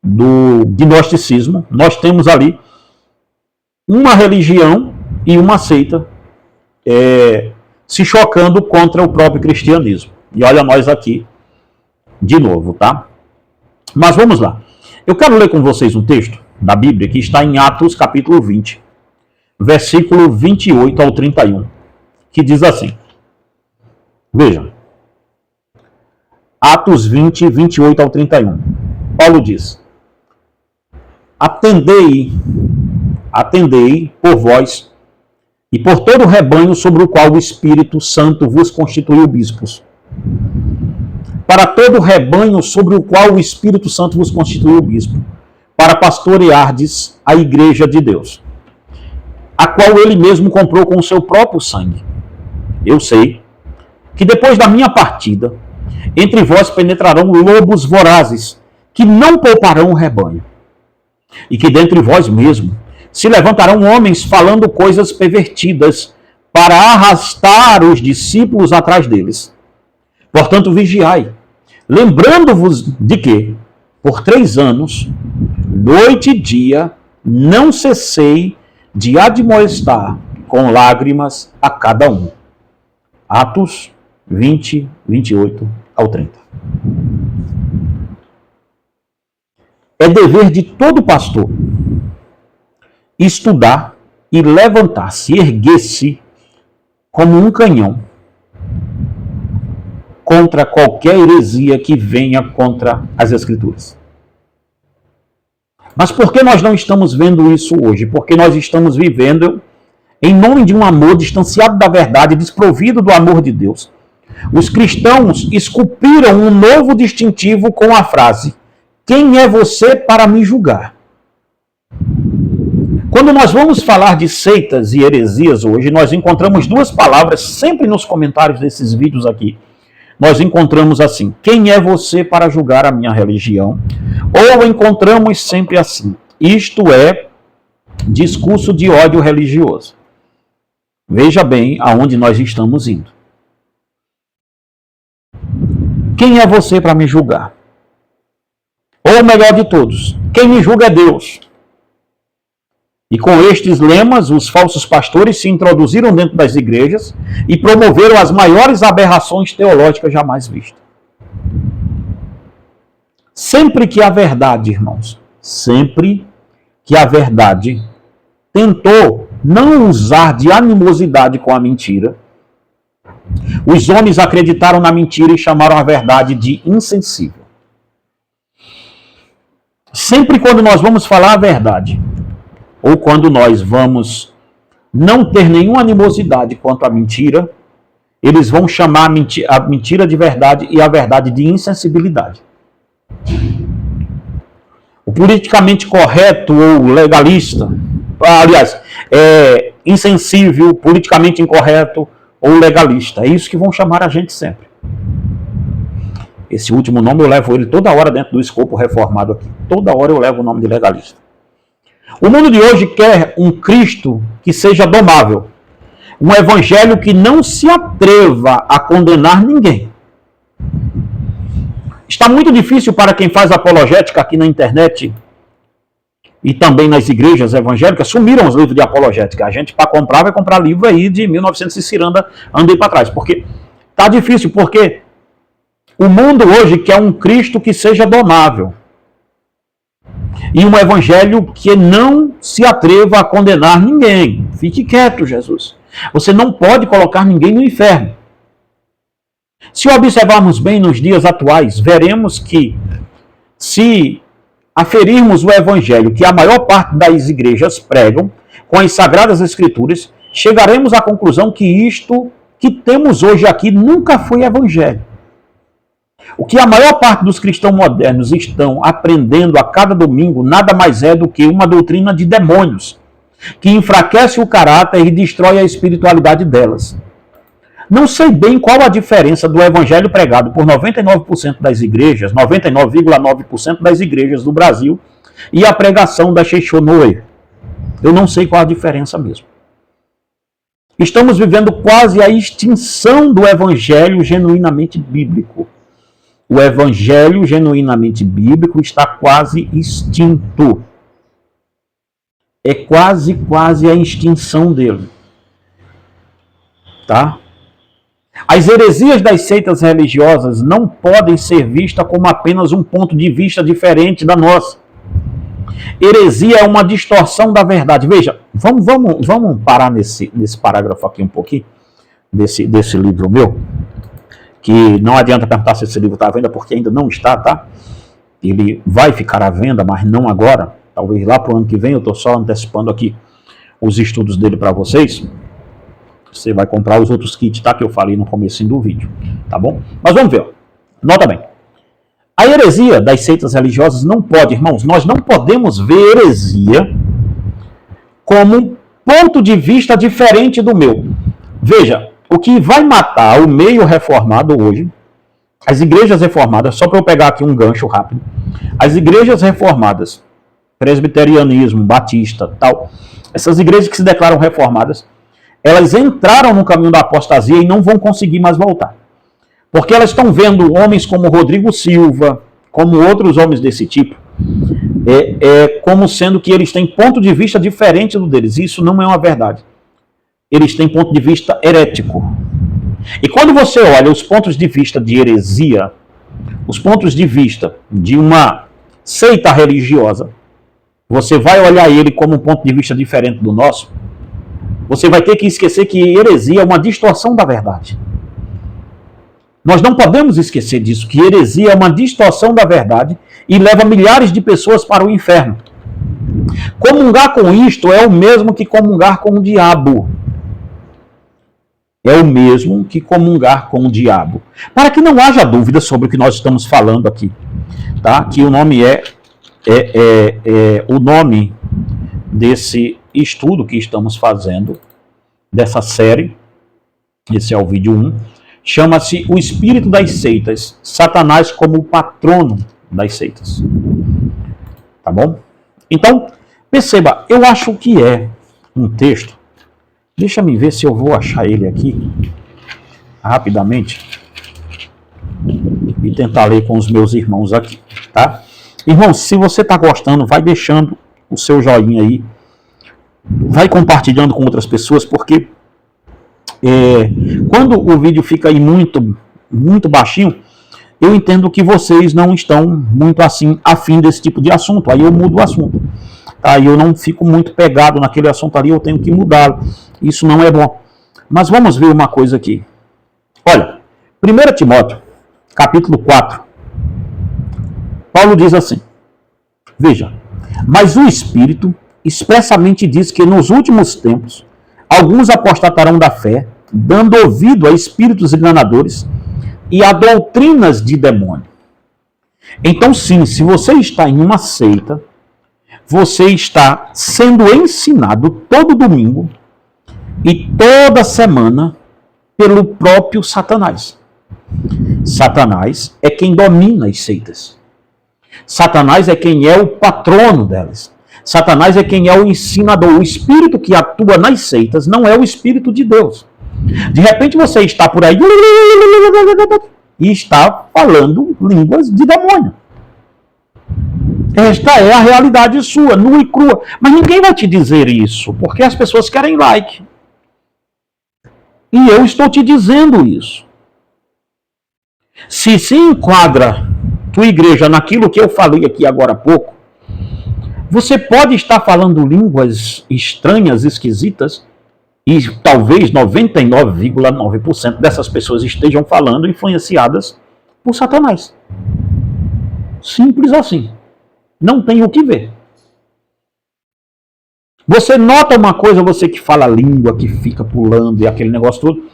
do gnosticismo, nós temos ali uma religião e uma seita se chocando contra o próprio cristianismo. E olha nós aqui de novo, tá? Mas vamos lá. Eu quero ler com vocês um texto da Bíblia que está em Atos capítulo 20, versículo 28 ao 31, que diz assim. Vejam. Atos 20, 28 ao 31. Paulo diz: Atendei por vós e por todo o rebanho sobre o qual o Espírito Santo vos constituiu bispos. Para todo o rebanho sobre o qual o Espírito Santo vos constituiu bispo, para pastoreardes a igreja de Deus, a qual ele mesmo comprou com o seu próprio sangue. Eu sei que depois da minha partida, entre vós penetrarão lobos vorazes, que não pouparão o rebanho. E que dentre vós mesmo se levantarão homens falando coisas pervertidas para arrastar os discípulos atrás deles. Portanto, vigiai, lembrando-vos de que, por 3 anos, noite e dia, não cessei de admoestar com lágrimas a cada um. Atos 20, 28 ao 30. É dever de todo pastor estudar e levantar-se, erguer-se como um canhão contra qualquer heresia que venha contra as Escrituras. Mas por que nós não estamos vendo isso hoje? Porque nós estamos vivendo em nome de um amor distanciado da verdade, desprovido do amor de Deus. Os cristãos esculpiram um novo distintivo com a frase: quem é você para me julgar? Quando nós vamos falar de seitas e heresias hoje, nós encontramos 2 palavras sempre nos comentários desses vídeos aqui. Nós encontramos assim: quem é você para julgar a minha religião? Ou encontramos sempre assim: isto é discurso de ódio religioso. Veja bem aonde nós estamos indo. Quem é você para me julgar? Ou o melhor de todos, quem me julga é Deus. E com estes lemas, os falsos pastores se introduziram dentro das igrejas e promoveram as maiores aberrações teológicas jamais vistas. Sempre que a verdade, irmãos, sempre que a verdade tentou não usar de animosidade com a mentira, os homens acreditaram na mentira e chamaram a verdade de insensível. Sempre quando nós vamos falar a verdade, ou quando nós vamos não ter nenhuma animosidade quanto à mentira, eles vão chamar a mentira de verdade e a verdade de insensibilidade. O politicamente correto ou legalista, aliás, insensível, politicamente incorreto ou legalista, é isso que vão chamar a gente sempre. Esse último nome eu levo ele toda hora dentro do escopo reformado aqui. Toda hora eu levo o nome de legalista. O mundo de hoje quer um Cristo que seja domável. Um evangelho que não se atreva a condenar ninguém. Está muito difícil para quem faz apologética aqui na internet e também nas igrejas evangélicas. Sumiram os livros de apologética. A gente, para comprar, vai comprar livro aí de 1900 e ciranda, andei para trás. Porque está difícil, porque o mundo hoje quer um Cristo que seja domável. E um evangelho que não se atreva a condenar ninguém. Fique quieto, Jesus. Você não pode colocar ninguém no inferno. Se observarmos bem nos dias atuais, veremos que, se aferirmos o evangelho que a maior parte das igrejas pregam, com as Sagradas Escrituras, chegaremos à conclusão que isto que temos hoje aqui nunca foi evangelho. O que a maior parte dos cristãos modernos estão aprendendo a cada domingo nada mais é do que uma doutrina de demônios, que enfraquece o caráter e destrói a espiritualidade delas. Não sei bem qual a diferença do evangelho pregado por 99% das igrejas, 99,9% das igrejas do Brasil, e a pregação da Sheichonoe. Eu não sei qual a diferença mesmo. Estamos vivendo quase a extinção do evangelho genuinamente bíblico. O evangelho genuinamente bíblico está quase extinto. É quase a extinção dele. Tá? As heresias das seitas religiosas não podem ser vistas como apenas um ponto de vista diferente da nossa. Heresia é uma distorção da verdade. Veja, vamos parar nesse parágrafo aqui um pouquinho, desse livro meu, que não adianta perguntar se esse livro está à venda, porque ainda não está, tá? Ele vai ficar à venda, mas não agora. Talvez lá para o ano que vem, eu estou só antecipando aqui os estudos dele para vocês. Você vai comprar os outros kits, tá? Que eu falei no começo do vídeo, tá bom? Mas vamos ver, ó. Nota bem. A heresia das seitas religiosas não pode, irmãos, nós não podemos ver heresia como um ponto de vista diferente do meu. Veja, o que vai matar o meio reformado hoje, as igrejas reformadas, só para eu pegar aqui um gancho rápido, as igrejas reformadas, presbiterianismo, batista, tal, essas igrejas que se declaram reformadas, elas entraram no caminho da apostasia e não vão conseguir mais voltar. Porque elas estão vendo homens como Rodrigo Silva, como outros homens desse tipo, como sendo que eles têm ponto de vista diferente do deles. Isso não é uma verdade. Eles têm ponto de vista herético. E quando você olha os pontos de vista de heresia, os pontos de vista de uma seita religiosa, você vai olhar ele como um ponto de vista diferente do nosso, você vai ter que esquecer que heresia é uma distorção da verdade. Nós não podemos esquecer disso, que heresia é uma distorção da verdade e leva milhares de pessoas para o inferno. Comungar com isto é o mesmo que comungar com o diabo. É o mesmo que comungar com o diabo. Para que não haja dúvida sobre o que nós estamos falando aqui, tá? Que o nome o nome desse estudo que estamos fazendo, dessa série, esse é o vídeo 1, chama-se O Espírito das Seitas, Satanás como o patrono das seitas. Tá bom? Então, perceba, eu acho que é um texto, deixa eu ver se eu vou achar ele aqui, rapidamente, e tentar ler com os meus irmãos aqui, tá? Irmão, se você está gostando, vai deixando o seu joinha aí, vai compartilhando com outras pessoas, porque quando o vídeo fica aí muito baixinho, eu entendo que vocês não estão muito assim afim desse tipo de assunto. Aí eu mudo o assunto. Aí eu não fico muito pegado naquele assunto ali, eu tenho que mudá-lo. Isso não é bom. Mas vamos ver uma coisa aqui. Olha, 1 Timóteo, capítulo 4, Paulo diz assim, veja, mas o Espírito expressamente diz que nos últimos tempos alguns apostatarão da fé, dando ouvido a espíritos enganadores e a doutrinas de demônio. Então sim, se você está em uma seita, você está sendo ensinado todo domingo e toda semana pelo próprio Satanás. Satanás é quem domina as seitas. Satanás é quem é o patrono delas. Satanás é quem é o ensinador. O espírito que atua nas seitas não é o espírito de Deus. De repente você está por aí e está falando línguas de demônio. Esta é a realidade sua, nua e crua. Mas ninguém vai te dizer isso, porque as pessoas querem like. E eu estou te dizendo isso. Se se enquadra tua igreja naquilo que eu falei aqui agora há pouco, você pode estar falando línguas estranhas, esquisitas, e talvez 99,9% dessas pessoas estejam falando influenciadas por Satanás. Simples assim. Não tem o que ver. Você nota uma coisa, você que fala língua, que fica pulando e aquele negócio todo.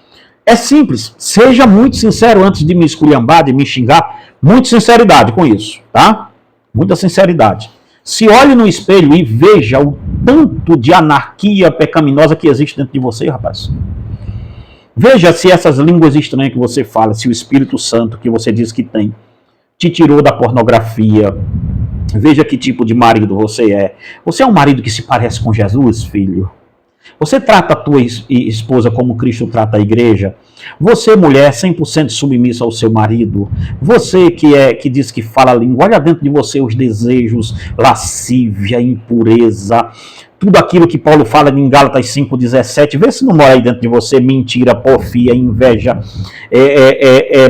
É simples. Seja muito sincero antes de me esculhambar, de me xingar. Muita sinceridade com isso, tá? Muita sinceridade. Se olhe no espelho e veja o tanto de anarquia pecaminosa que existe dentro de você, rapaz. Veja se essas línguas estranhas que você fala, se o Espírito Santo que você diz que tem, te tirou da pornografia. Veja que tipo de marido você é. Você é um marido que se parece com Jesus, filho? Você trata a tua esposa como Cristo trata a igreja? Você, mulher, 100% submissa ao seu marido? Você que diz que fala a língua, olha dentro de você os desejos, lascívia, impureza, tudo aquilo que Paulo fala em Gálatas 5,17, vê se não mora aí dentro de você falsa, porfia, inveja,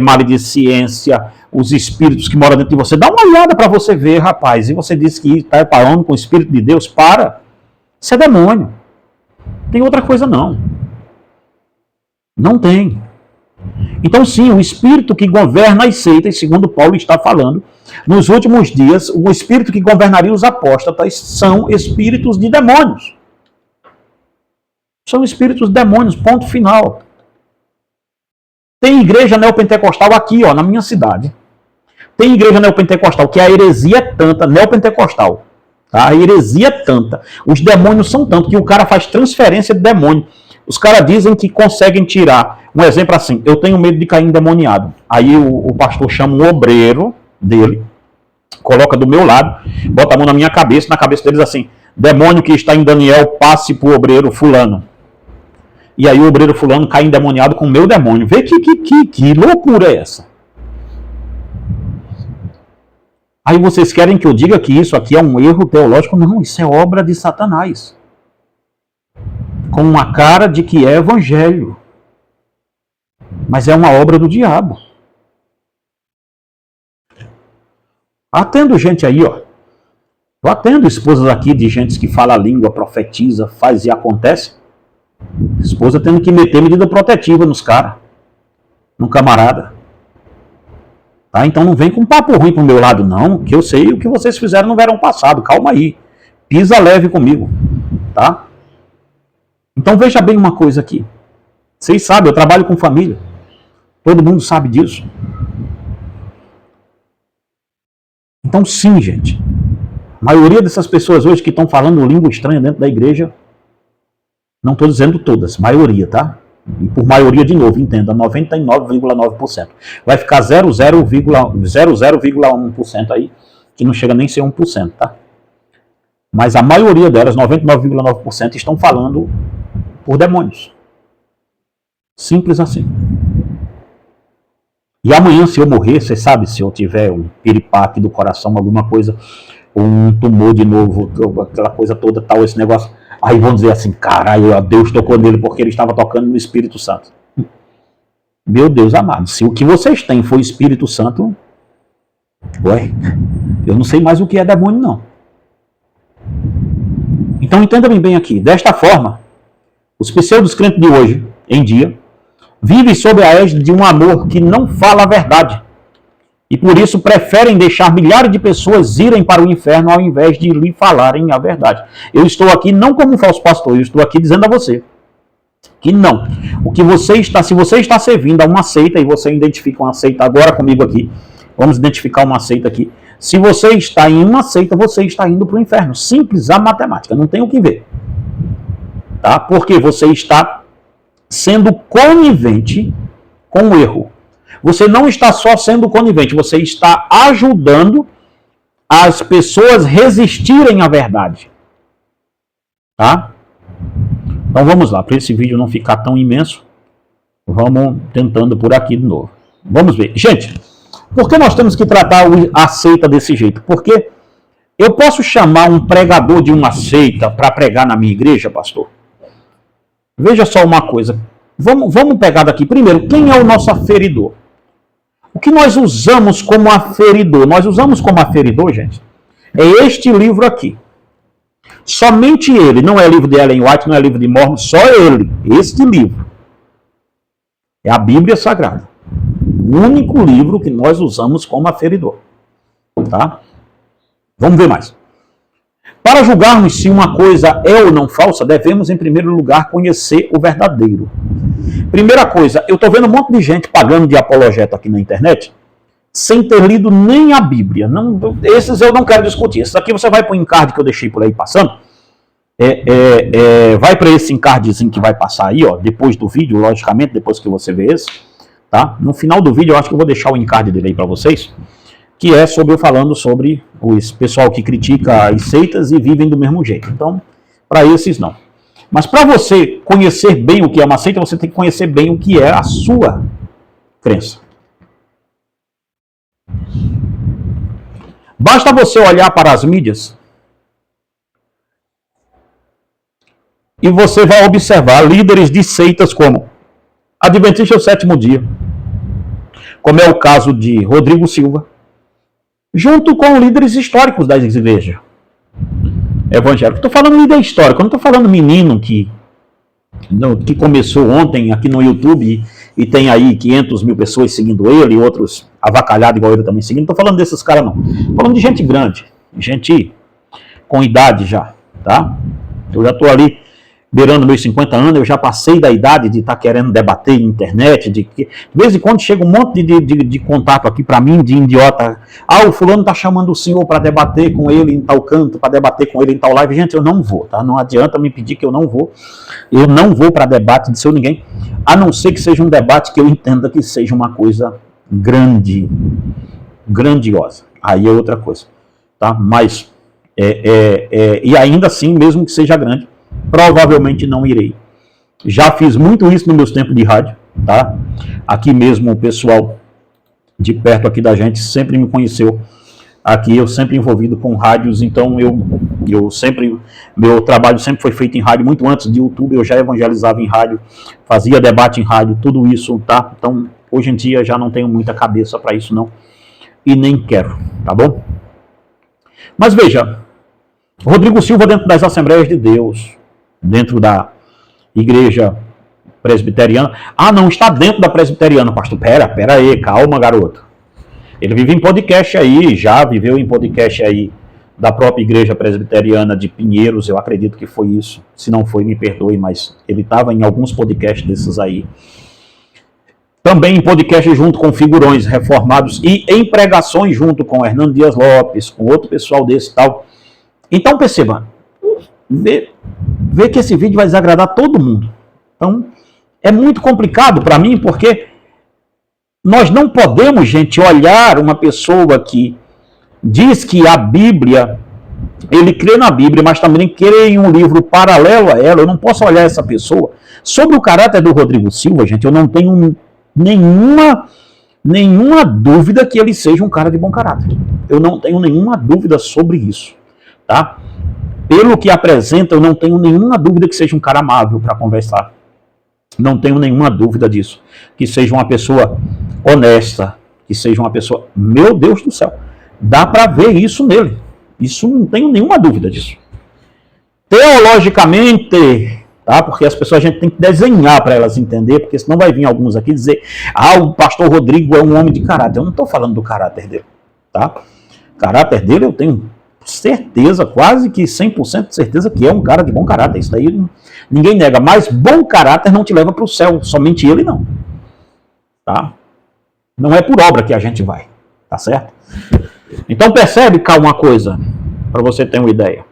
maledicência, os espíritos que moram dentro de você. Dá uma olhada para você ver, rapaz. E você diz que está parando com o Espírito de Deus. Para. Isso é demônio. Não tem outra coisa não. Não tem. Então sim, o espírito que governa as seitas, segundo Paulo está falando, nos últimos dias, o espírito que governaria os apóstatas são espíritos de demônios. São espíritos de demônios, ponto final. Tem igreja neopentecostal aqui, ó, na minha cidade. Tem igreja neopentecostal que a heresia é tanta, neopentecostal. Tá? A heresia é tanta. Os demônios são tanto que o cara faz transferência de demônio. Os caras dizem que conseguem tirar. Um exemplo assim, eu tenho medo de cair endemoniado. Aí o pastor chama um obreiro dele, coloca do meu lado, bota a mão na minha cabeça, na cabeça deles assim, demônio que está em Daniel, passe para o obreiro fulano. E aí o obreiro fulano cai endemoniado com o meu demônio. Vê que loucura é essa? Aí vocês querem que eu diga que isso aqui é um erro teológico? Não, isso é obra de Satanás. Com uma cara de que é evangelho. Mas é uma obra do diabo. Atendo gente aí, ó. Eu atendo esposas aqui de gente que fala a língua, profetiza, faz e acontece. Esposa tendo que meter medida protetiva nos caras. No camarada. Tá? Então não vem com papo ruim pro meu lado, não. Que eu sei o que vocês fizeram no verão passado. Calma aí. Pisa leve comigo. Tá? Então veja bem uma coisa aqui. Vocês sabem, eu trabalho com família. Todo mundo sabe disso. Então sim, gente. A maioria dessas pessoas hoje que estão falando língua estranha dentro da igreja, não estou dizendo todas, maioria, tá? E por maioria, de novo, entenda, 99,9%. Vai ficar 00,1% aí, que não chega nem a ser 1%, tá? Mas a maioria delas, 99,9%, estão falando por demônios. Simples assim. E amanhã, se eu morrer, você sabe, se eu tiver um piripaque do coração, alguma coisa, um tumor de novo, aquela coisa toda, tal, esse negócio, aí vão dizer assim, caralho, Deus tocou nele porque ele estava tocando no Espírito Santo. Meu Deus amado, se o que vocês têm foi Espírito Santo, ué, eu não sei mais o que é demônio, não. Então entenda-me bem aqui, desta forma, os pseudos crentes de hoje, em dia, vivem sob a égide de um amor que não fala a verdade. E por isso preferem deixar milhares de pessoas irem para o inferno ao invés de lhe falarem a verdade. Eu estou aqui não como um falso pastor, eu estou aqui dizendo a você que não. O que você está, se você está servindo a uma seita, e você identifica uma seita agora comigo aqui, vamos identificar uma seita aqui. Se você está em uma seita, você está indo para o inferno. Simples a matemática, não tem o que ver. Tá? Porque você está sendo conivente com o erro. Você não está só sendo conivente, você está ajudando as pessoas resistirem à verdade. Tá? Então vamos lá, para esse vídeo não ficar tão imenso, vamos tentando por aqui de novo. Vamos ver. Gente, por que nós temos que tratar a seita desse jeito? Porque eu posso chamar um pregador de uma seita para pregar na minha igreja, pastor? Veja só uma coisa. Vamos pegar daqui. Primeiro, quem é o nosso aferidor? O que nós usamos como aferidor? Nós usamos como aferidor, gente, é este livro aqui. Somente ele. Não é livro de Ellen White, não é livro de Mormon, só ele. Este livro. É a Bíblia Sagrada. O único livro que nós usamos como aferidor. Tá? Vamos ver mais. Para julgarmos se uma coisa é ou não falsa, devemos, em primeiro lugar, conhecer o verdadeiro. Primeira coisa, eu estou vendo um monte de gente pagando de apologeta aqui na internet, sem ter lido nem a Bíblia. Não, esses eu não quero discutir. Esses aqui você vai para o encarte que eu deixei por aí passando. Vai para esse encardezinho que vai passar aí, ó, depois do vídeo, logicamente, depois que você vê esse. Tá? No final do vídeo eu acho que eu vou deixar o encarte dele aí para vocês, que é sobre eu falando sobre os pessoal que critica as seitas e vivem do mesmo jeito. Então, para esses não. Mas para você conhecer bem o que é uma seita, você tem que conhecer bem o que é a sua crença. Basta você olhar para as mídias e você vai observar líderes de seitas como Adventista do Sétimo Dia, como é o caso de Rodrigo Silva, junto com líderes históricos das igrejas evangélicas. Estou falando líder histórico, não estou falando menino que começou ontem aqui no YouTube e tem aí 500 mil pessoas seguindo ele, e outros avacalhados igual ele também seguindo. Não estou falando desses caras não. Estou falando de gente grande, gente com idade já, tá? Eu já estou ali beirando meus 50 anos, eu já passei da idade de estar querendo debater internet, de vez em quando chega um monte de contato aqui para mim, de idiota. Ah, o fulano está chamando o senhor para debater com ele em tal canto, para debater com ele em tal live. Gente, eu não vou, tá? Não adianta me pedir que eu não vou. Eu não vou para debate de seu ninguém, a não ser que seja um debate que eu entenda que seja uma coisa grandiosa. Aí é outra coisa, tá? Mas, e ainda assim, mesmo que seja grande, provavelmente não irei. Já fiz muito isso nos meus tempos de rádio, tá? Aqui mesmo o pessoal de perto aqui da gente sempre me conheceu. Aqui eu sempre envolvido com rádios, então eu sempre, meu trabalho sempre foi feito em rádio, muito antes de YouTube eu já evangelizava em rádio, fazia debate em rádio, tudo isso, tá? Então, hoje em dia já não tenho muita cabeça para isso não, e nem quero, tá bom? Mas veja, Rodrigo Silva dentro das Assembleias de Deus, dentro da igreja presbiteriana. Ah, não, está dentro da presbiteriana, pastor. Pera aí, calma, garoto. Ele vive em podcast aí, já viveu em podcast aí da própria igreja presbiteriana de Pinheiros, eu acredito que foi isso. Se não foi, me perdoe, mas ele estava em alguns podcasts desses aí. Também em podcast junto com figurões reformados e em pregações junto com Hernando Dias Lopes, com outro pessoal desse e tal. Então perceba, vê que esse vídeo vai desagradar todo mundo. Então, é muito complicado para mim, porque nós não podemos, gente, olhar uma pessoa que diz que a Bíblia, ele crê na Bíblia, mas também crê em um livro paralelo a ela. Eu não posso olhar essa pessoa. Sobre o caráter do Rodrigo Silva, gente, eu não tenho nenhuma nenhuma dúvida que ele seja um cara de bom caráter. Eu não tenho nenhuma dúvida sobre isso, tá? Pelo que apresenta, eu não tenho nenhuma dúvida que seja um cara amável para conversar. Não tenho nenhuma dúvida disso. Que seja uma pessoa honesta, que seja uma pessoa... Meu Deus do céu, dá para ver isso nele. Isso não tenho nenhuma dúvida disso. Teologicamente, tá? Porque as pessoas a gente tem que desenhar para elas entender, porque senão vai vir alguns aqui dizer: ah, o pastor Rodrigo é um homem de caráter. Eu não estou falando do caráter dele, tá? O caráter dele eu tenho certeza, quase que 100% de certeza que é um cara de bom caráter. Isso daí ninguém nega, mas bom caráter não te leva para o céu, somente ele não, tá? Não é por obra que a gente vai, tá certo? Então percebe cá uma coisa, para você ter uma ideia.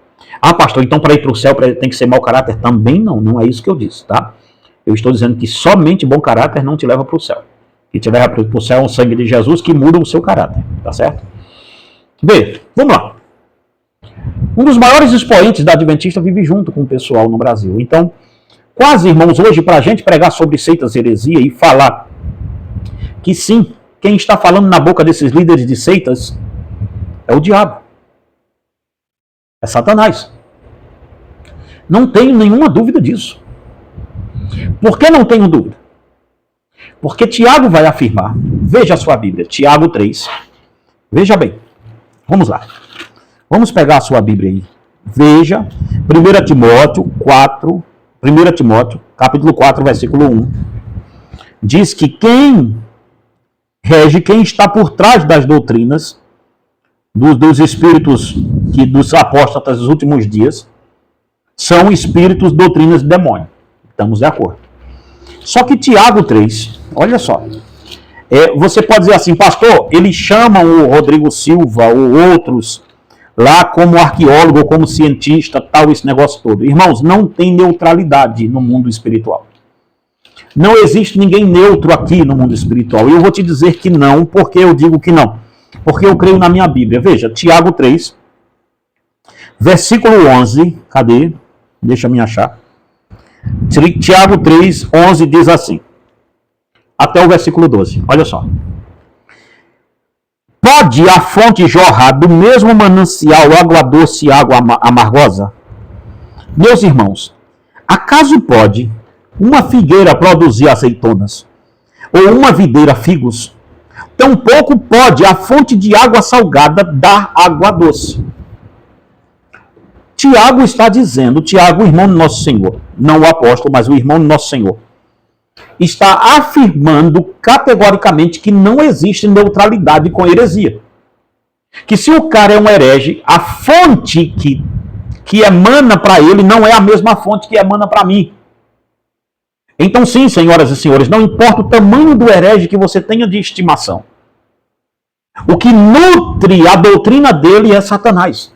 Ah, pastor, então para ir para o céu tem que ser mau caráter? Também não, não é isso que eu disse, tá? Eu estou dizendo que somente bom caráter não te leva para o céu. Que te leva para o céu é o sangue de Jesus que muda o seu caráter, tá certo? Bem, vamos lá. Um dos maiores expoentes da Adventista vive junto com o pessoal no Brasil. Então, quase, irmãos, hoje para a gente pregar sobre seitas, heresia e falar que sim, quem está falando na boca desses líderes de seitas é o diabo. É Satanás. Não tenho nenhuma dúvida disso. Por que não tenho dúvida? Porque Tiago vai afirmar, veja a sua Bíblia, Tiago 3. Veja bem, vamos lá. Vamos pegar a sua Bíblia aí. Veja, 1 Timóteo 4, 1 Timóteo, capítulo 4, versículo 1. Diz que quem rege, quem está por trás das doutrinas dos espíritos dos apóstatas dos últimos dias, são espíritos, doutrinas de demônio. Estamos de acordo. Só que Tiago 3, olha só. Você pode dizer assim, pastor, eles chamam o Rodrigo Silva ou outros lá como arqueólogo ou como cientista, tal, esse negócio todo. Irmãos, não tem neutralidade no mundo espiritual. Não existe ninguém neutro aqui no mundo espiritual. E eu vou te dizer que não, porque eu digo que não. Porque eu creio na minha Bíblia. Veja, Tiago 3, versículo 11, cadê? Deixa eu me achar. Tiago 3, 11 diz assim, até o versículo 12, olha só. Pode a fonte jorrar do mesmo manancial água doce e água amargosa? Meus irmãos, acaso pode uma figueira produzir azeitonas? Ou uma videira figos? Tampouco pode a fonte de água salgada dar água doce. Tiago está dizendo, Tiago, o irmão do nosso Senhor, não o apóstolo, mas o irmão do nosso Senhor, está afirmando categoricamente que não existe neutralidade com heresia. Que se o cara é um herege, a fonte que emana para ele não é a mesma fonte que emana para mim. Então sim, senhoras e senhores, não importa o tamanho do herege que você tenha de estimação. O que nutre a doutrina dele é Satanás.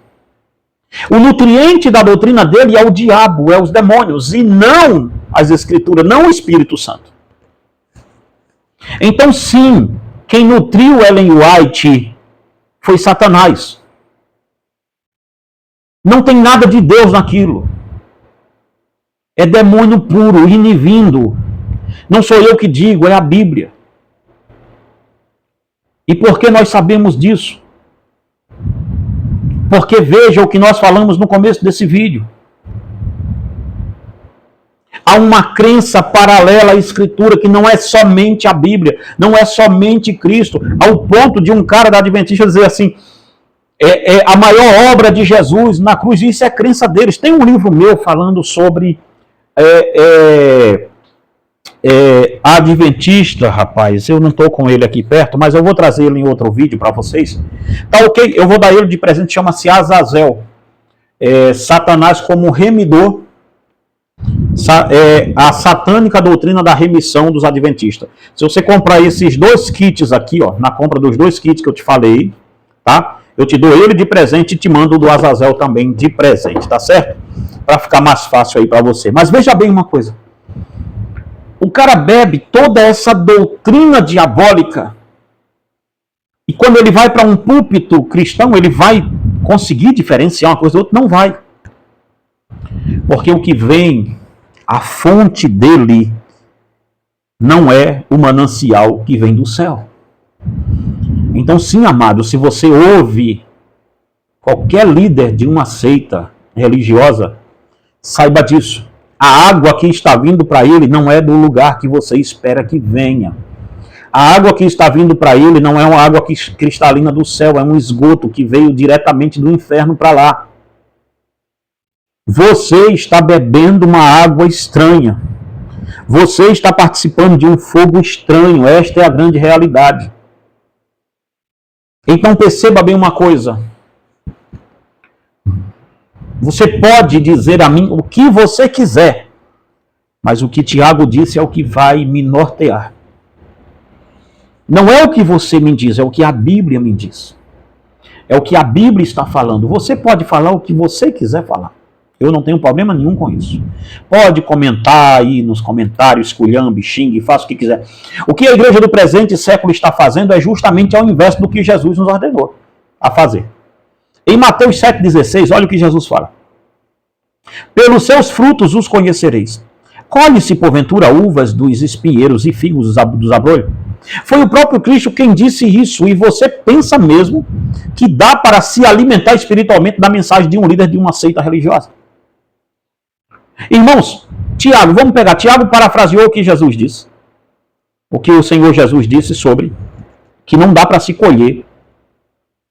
O nutriente da doutrina dele é o diabo, é os demônios, e não as escrituras, não o Espírito Santo. Então sim, quem nutriu Ellen White foi Satanás. Não tem nada de Deus naquilo. É demônio puro, indo e vindo. Não sou eu que digo, é a Bíblia. E por que nós sabemos disso? Porque veja o que nós falamos no começo desse vídeo. Há uma crença paralela à Escritura que não é somente a Bíblia, não é somente Cristo, ao ponto de um cara da Adventista dizer assim, a maior obra de Jesus na cruz, isso é a crença deles. Tem um livro meu falando sobre a Adventista, rapaz, eu não estou com ele aqui perto, mas eu vou trazer ele em outro vídeo para vocês. Tá ok? Eu vou dar ele de presente, chama-se Azazel. Satanás como remidor, a satânica doutrina da remissão dos adventistas. Se você comprar esses dois kits aqui, ó, na compra dos dois kits que eu te falei, tá? Eu te dou ele de presente e te mando o do Azazel também de presente, tá certo? Para ficar mais fácil aí para você. Mas veja bem uma coisa. O cara bebe toda essa doutrina diabólica e quando ele vai para um púlpito cristão, ele vai conseguir diferenciar uma coisa da outra? Não vai. Porque o que vem, a fonte dele, não é o manancial que vem do céu. Então, sim, amado, se você ouve qualquer líder de uma seita religiosa, saiba disso. A água que está vindo para ele não é do lugar que você espera que venha. A água que está vindo para ele não é uma água cristalina do céu, é um esgoto que veio diretamente do inferno para lá. Você está bebendo uma água estranha. Você está participando de um fogo estranho. Esta é a grande realidade. Então perceba bem uma coisa. Você pode dizer a mim o que você quiser, mas o que Tiago disse é o que vai me nortear. Não é o que você me diz, é o que a Bíblia me diz. É o que a Bíblia está falando. Você pode falar o que você quiser falar. Eu não tenho problema nenhum com isso. Pode comentar aí nos comentários, esculhambe, xingue, faça o que quiser. O que a igreja do presente século está fazendo é justamente ao inverso do que Jesus nos ordenou a fazer. Em Mateus 7,16, olha o que Jesus fala. Pelos seus frutos os conhecereis. Colhe-se, porventura, uvas dos espinheiros e figos dos abrolhos? Foi o próprio Cristo quem disse isso, e você pensa mesmo que dá para se alimentar espiritualmente da mensagem de um líder de uma seita religiosa? Irmãos, Tiago, vamos pegar, Tiago parafraseou o que Jesus disse. O que o Senhor Jesus disse sobre que não dá para se colher,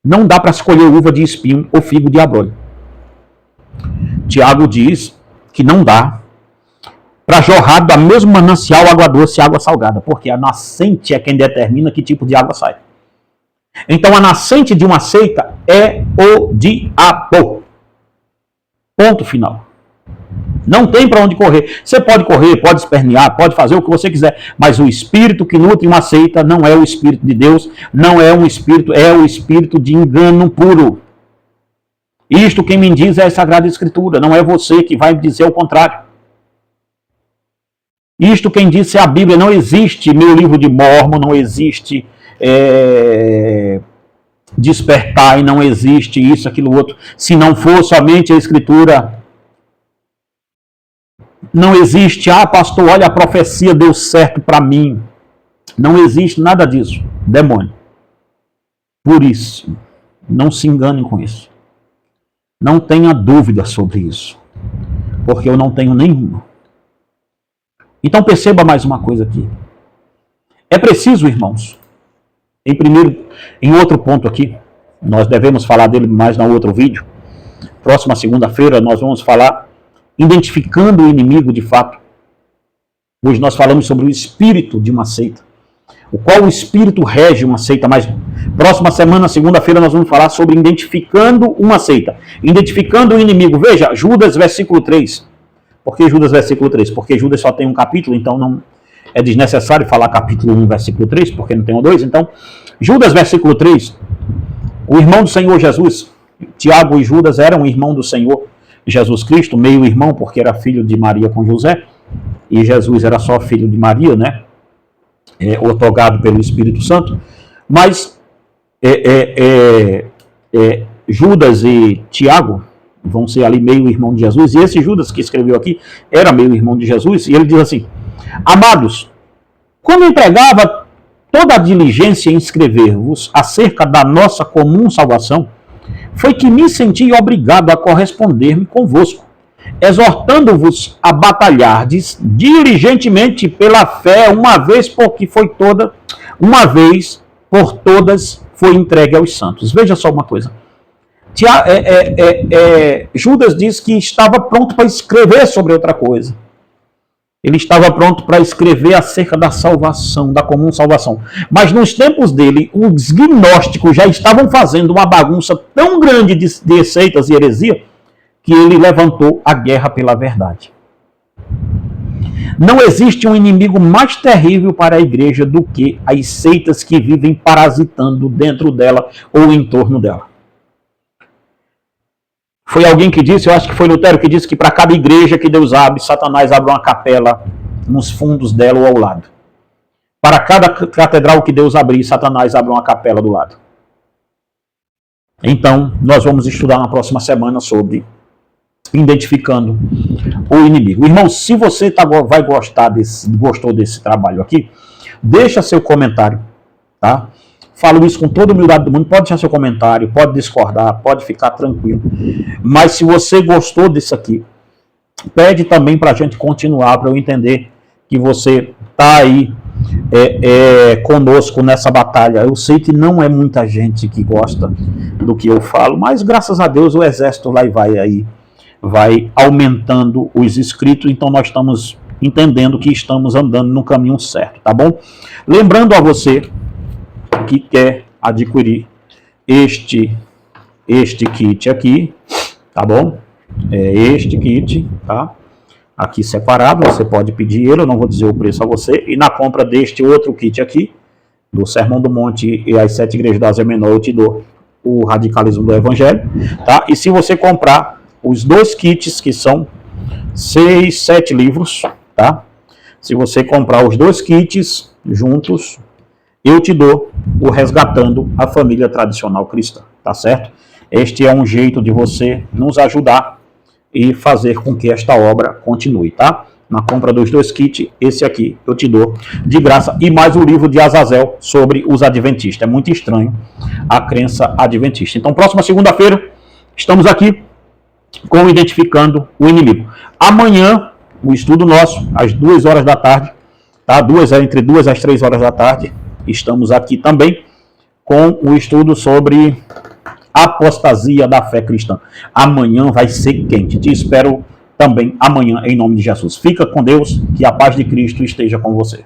não dá para se colher uva de espinho ou figo de abrolho. Tiago diz que não dá para jorrar da mesma manancial água doce e água salgada, porque a nascente é quem determina que tipo de água sai. Então a nascente de uma seita é o diabo. Ponto final. Não tem para onde correr. Você pode correr, pode espernear, pode fazer o que você quiser, mas o espírito que nutre uma seita não é o espírito de Deus, não é um espírito, é o espírito de engano puro. Isto quem me diz é a Sagrada Escritura, não é você que vai dizer o contrário. Isto quem disse é a Bíblia, não existe meu livro de Mórmon, não existe despertar e não existe isso, aquilo, outro. Se não for somente a Escritura, não existe, pastor, olha, a profecia deu certo para mim. Não existe nada disso, demônio. Por isso, não se enganem com isso. Não tenha dúvida sobre isso, porque eu não tenho nenhuma. Então perceba mais uma coisa aqui. É preciso, irmãos, em outro ponto aqui, nós devemos falar dele mais no outro vídeo. Próxima segunda-feira nós vamos falar identificando o inimigo de fato. Hoje nós falamos sobre o espírito de uma seita, o qual o espírito rege uma seita, mas próxima semana, segunda-feira, nós vamos falar sobre identificando uma seita, identificando o inimigo. Veja, Judas, versículo 3. Por que Judas, versículo 3? Porque Judas só tem um capítulo, então não é desnecessário falar capítulo 1, versículo 3, porque não tem o 2. Então, Judas, versículo 3, o irmão do Senhor Jesus, Tiago e Judas eram irmão do Senhor Jesus Cristo, meio irmão, porque era filho de Maria com José, e Jesus era só filho de Maria, né? Otorgado pelo Espírito Santo. Mas Judas e Tiago vão ser ali meio irmão de Jesus, e esse Judas que escreveu aqui era meio irmão de Jesus, e ele diz assim: amados, como empregava toda a diligência em escrever-vos acerca da nossa comum salvação, foi que me senti obrigado a corresponder-me convosco, exortando-vos a batalhardes diligentemente pela fé, uma vez por todas foi entregue aos santos. Veja só uma coisa. Judas diz que estava pronto para escrever sobre outra coisa. Ele estava pronto para escrever acerca da salvação, da comum salvação. Mas nos tempos dele, os gnósticos já estavam fazendo uma bagunça tão grande de seitas e heresia, que ele levantou a guerra pela verdade. Não existe um inimigo mais terrível para a igreja do que as seitas que vivem parasitando dentro dela ou em torno dela. Foi alguém que disse, eu acho que foi Lutero que disse que para cada igreja que Deus abre, Satanás abre uma capela nos fundos dela ou ao lado. Para cada catedral que Deus abrir, Satanás abre uma capela do lado. Então, nós vamos estudar na próxima semana sobre identificando o inimigo. Irmão, se você gostou desse trabalho aqui, deixa seu comentário, tá? Falo isso com toda a humildade do mundo. Pode deixar seu comentário, pode discordar, pode ficar tranquilo. Mas se você gostou disso aqui, pede também para a gente continuar, para eu entender que você está aí conosco nessa batalha. Eu sei que não é muita gente que gosta do que eu falo, mas graças a Deus o exército lá vai aumentando os inscritos, então nós estamos entendendo que estamos andando no caminho certo, tá bom? Lembrando a você que quer adquirir este kit aqui, tá bom? Este kit, tá? Aqui separado, você pode pedir ele, eu não vou dizer o preço a você, e na compra deste outro kit aqui, do Sermão do Monte e as 7 igrejas da Ásia Menor, eu te dou o Radicalismo do Evangelho, tá? E se você comprar os 2 kits, que são 6, 7 livros, tá? Se você comprar os 2 kits juntos, eu te dou o Resgatando a Família Tradicional Cristã, tá certo? Este é um jeito de você nos ajudar e fazer com que esta obra continue, tá? Na compra dos 2 kits, esse aqui eu te dou de graça, e mais o livro de Azazel sobre os adventistas. É muito estranho a crença adventista. Então, próxima segunda-feira, estamos aqui com Identificando o Inimigo. Amanhã, o estudo nosso, às 2 horas da tarde, tá? Entre 2 às 3 horas da tarde, estamos aqui também com o estudo sobre apostasia da fé cristã. Amanhã vai ser quente. Te espero também amanhã, em nome de Jesus. Fica com Deus, que a paz de Cristo esteja com você.